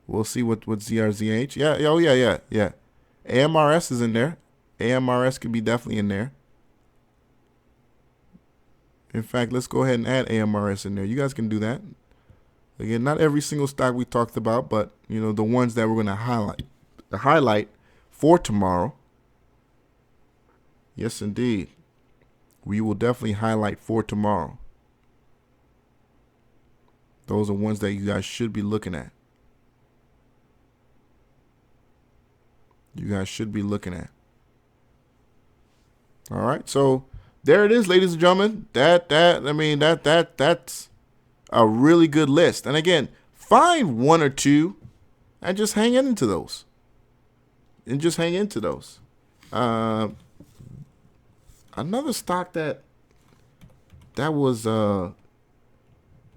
We'll see what ZRZH. Yeah. Oh, yeah. AMRS is in there. AMRS could be definitely in there. In fact, let's go ahead and add AMRS in there. You guys can do that. Again, not every single stock we talked about, but, you know, the ones that we're going to highlight for tomorrow. Yes, indeed. We will definitely highlight for tomorrow. Those are ones that you guys should be looking at. You guys should be looking at. All right. So there it is, ladies and gentlemen. That's a really good list. And again, find one or two and just hang into those. Another stock that was I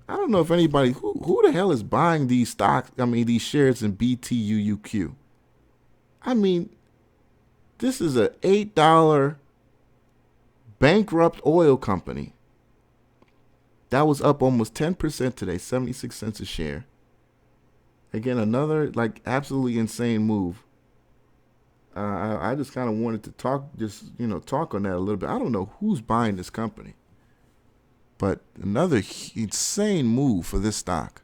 don't know if anybody who the hell is buying these stocks, these shares in BTUUQ. I mean, this is a $8 bankrupt oil company. That was up almost 10% today, 76 cents a share. Again, another absolutely insane move. I just kind of wanted to talk on that a little bit. I don't know who's buying this company, but another insane move for this stock.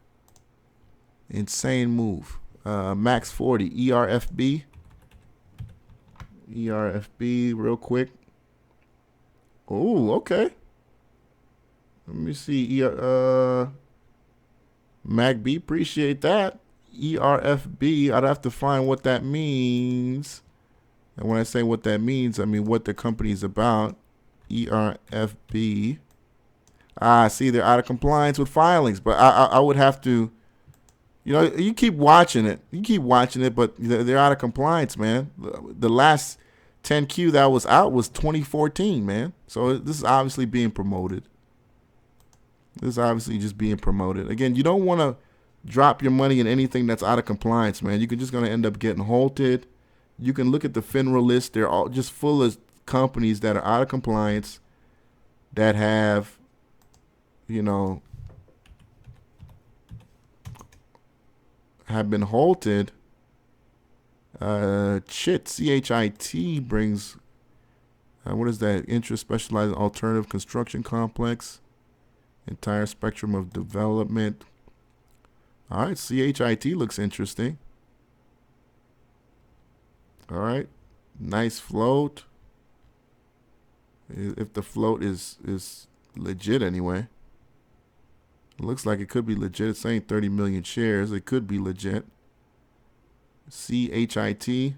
Insane move. Max 40, ERFB. ERFB real quick. Oh, okay. Let me see. MACB, appreciate that. ERFB, I'd have to find what that means. And when I say what that means, I mean what the company is about. ERFB. See, they're out of compliance with filings, but I would have to, you keep watching it. But they're out of compliance, man. The last 10Q that was out was 2014, man. So this is obviously being promoted. This is obviously just being promoted. Again, you don't want to drop your money in anything that's out of compliance, man. You're just going to end up getting halted. You can look at the FINRA list. They're all just full of companies that are out of compliance that have, have been halted. CHIT brings, what is that? Interest Specialized Alternative Construction Complex. Entire spectrum of development. All right, CHIT looks interesting. All right, nice float. If the float is legit anyway. It looks like it could be legit. It's saying 30 million shares. It could be legit. CHIT,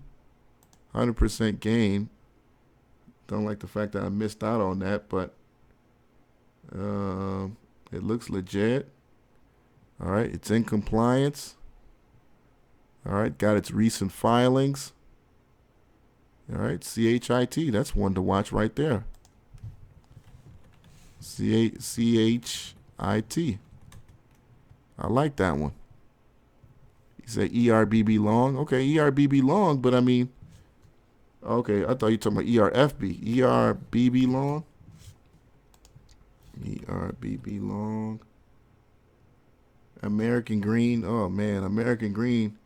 100% gain. Don't like the fact that I missed out on that, but it looks legit. All right, it's in compliance. All right, got its recent filings. All right, CHIT, that's one to watch right there. CHIT. I like that one. You say ERBB long. Okay, ERBB long, but okay, I thought you were talking about ERFB. ERBB long. ERBB long. American Green. Oh, man, American Green.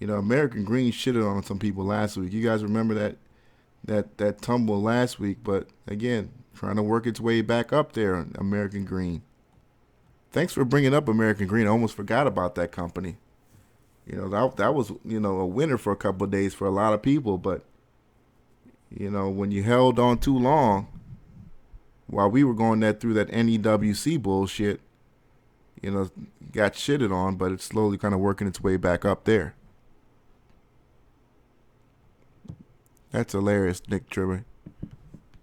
American Green shitted on some people last week. You guys remember that tumble last week, but again, trying to work its way back up there on American Green. Thanks for bringing up American Green. I almost forgot about that company. You know, that was, you know, a winner for a couple of days for a lot of people. But, you know, when you held on too long while we were going through that NEWC bullshit, you know, got shitted on, but it's slowly kind of working its way back up there. That's hilarious, Nick Tribber.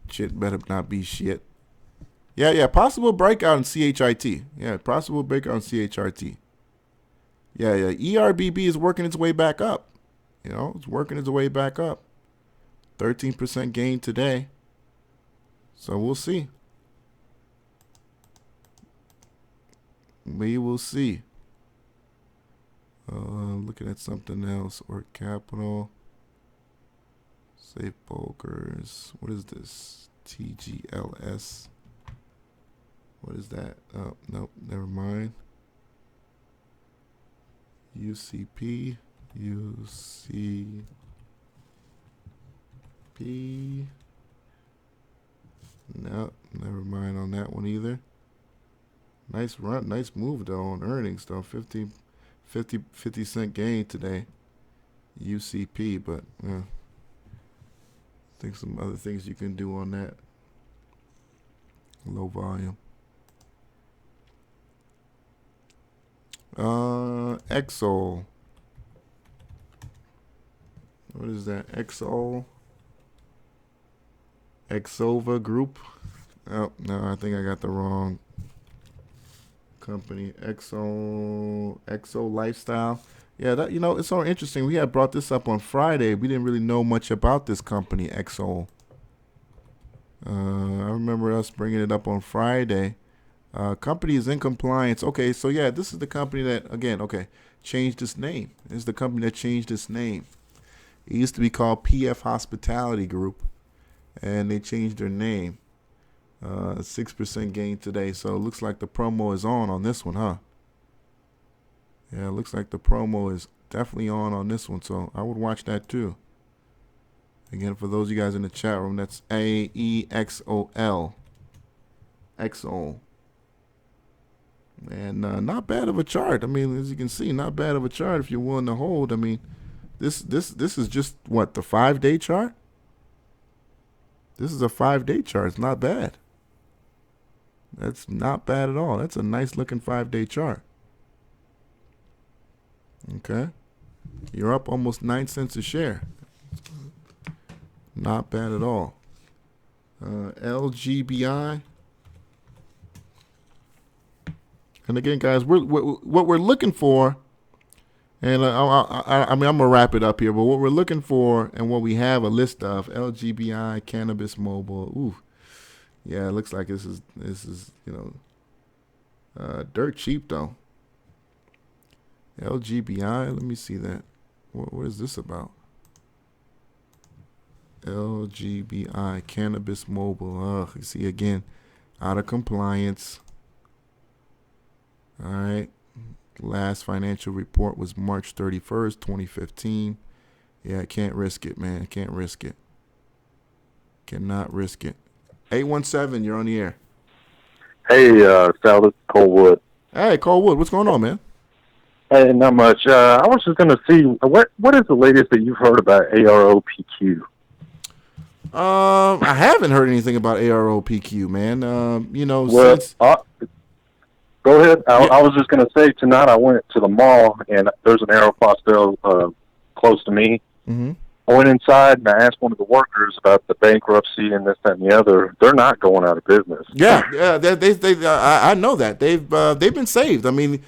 Shit better not be shit. Yeah, possible breakout in CHIT. Yeah, possible breakout in CHRT. Yeah, ERBB is working its way back up. You know, it's working its way back up. 13% gain today. So we'll see. We will see. Looking at something else. Or Capital. Safe Bulkers. What is this? TGLS. What is that? Oh, nope, never mind. UCP. No, never mind on that one either. Nice run, nice move though on earnings though. 50 cent gain today. UCP, but I think some other things you can do on that. Low volume. Exol. What is that? Exol. Exova Group. Oh no, I think I got the wrong company. Exo Lifestyle. Yeah, that, you know, it's so interesting. We had brought this up on Friday. We didn't really know much about this company, Exo. I remember us bringing it up on Friday. Company is in compliance. Okay, so yeah, this is the company that, again, changed its name. This is the company that changed its name. It used to be called PF Hospitality Group, and they changed their name. 6% gain today, so it looks like the promo is on this one, huh? Yeah, it looks like the promo is definitely on this one, so I would watch that too. Again, for those of you guys in the chat room, that's AEXOL. Exol. And not bad of a chart. I mean, as you can see, not bad of a chart if you're willing to hold. I mean, this is just, what, the 5-day chart? This is a 5-day chart. It's not bad. That's not bad at all. That's a nice looking 5-day chart. Okay. You're up almost 9 cents a share. Not bad at all. LGBI. And again, guys, what we're looking for, and I mean, I'm going to wrap it up here, but what we're looking for and what we have a list of, LGBI, Cannabis Mobile. Ooh. Yeah, it looks like this is you know, dirt cheap, though. LGBI, let me see that. What is this about? LGBI, Cannabis Mobile. Ugh, you see again, out of compliance. All right. Last financial report was March 31st, 2015. Yeah, I can't risk it, man. Can't risk it. Cannot risk it. 817, you're on the air. Hey, Sal, this is Cole Wood. Hey, Cole Wood, what's going on, man? Hey, not much. I was just going to see, what is the latest that you've heard about AROPQ? I haven't heard anything about AROPQ, man. You know, well, since... Go ahead. I was just going to say, tonight I went to the mall, and there's an Aeropostale close to me. Mm-hmm. I went inside, and I asked one of the workers about the bankruptcy and this, that, and the other. They're not going out of business. Yeah, they I know that. They've been saved. I mean,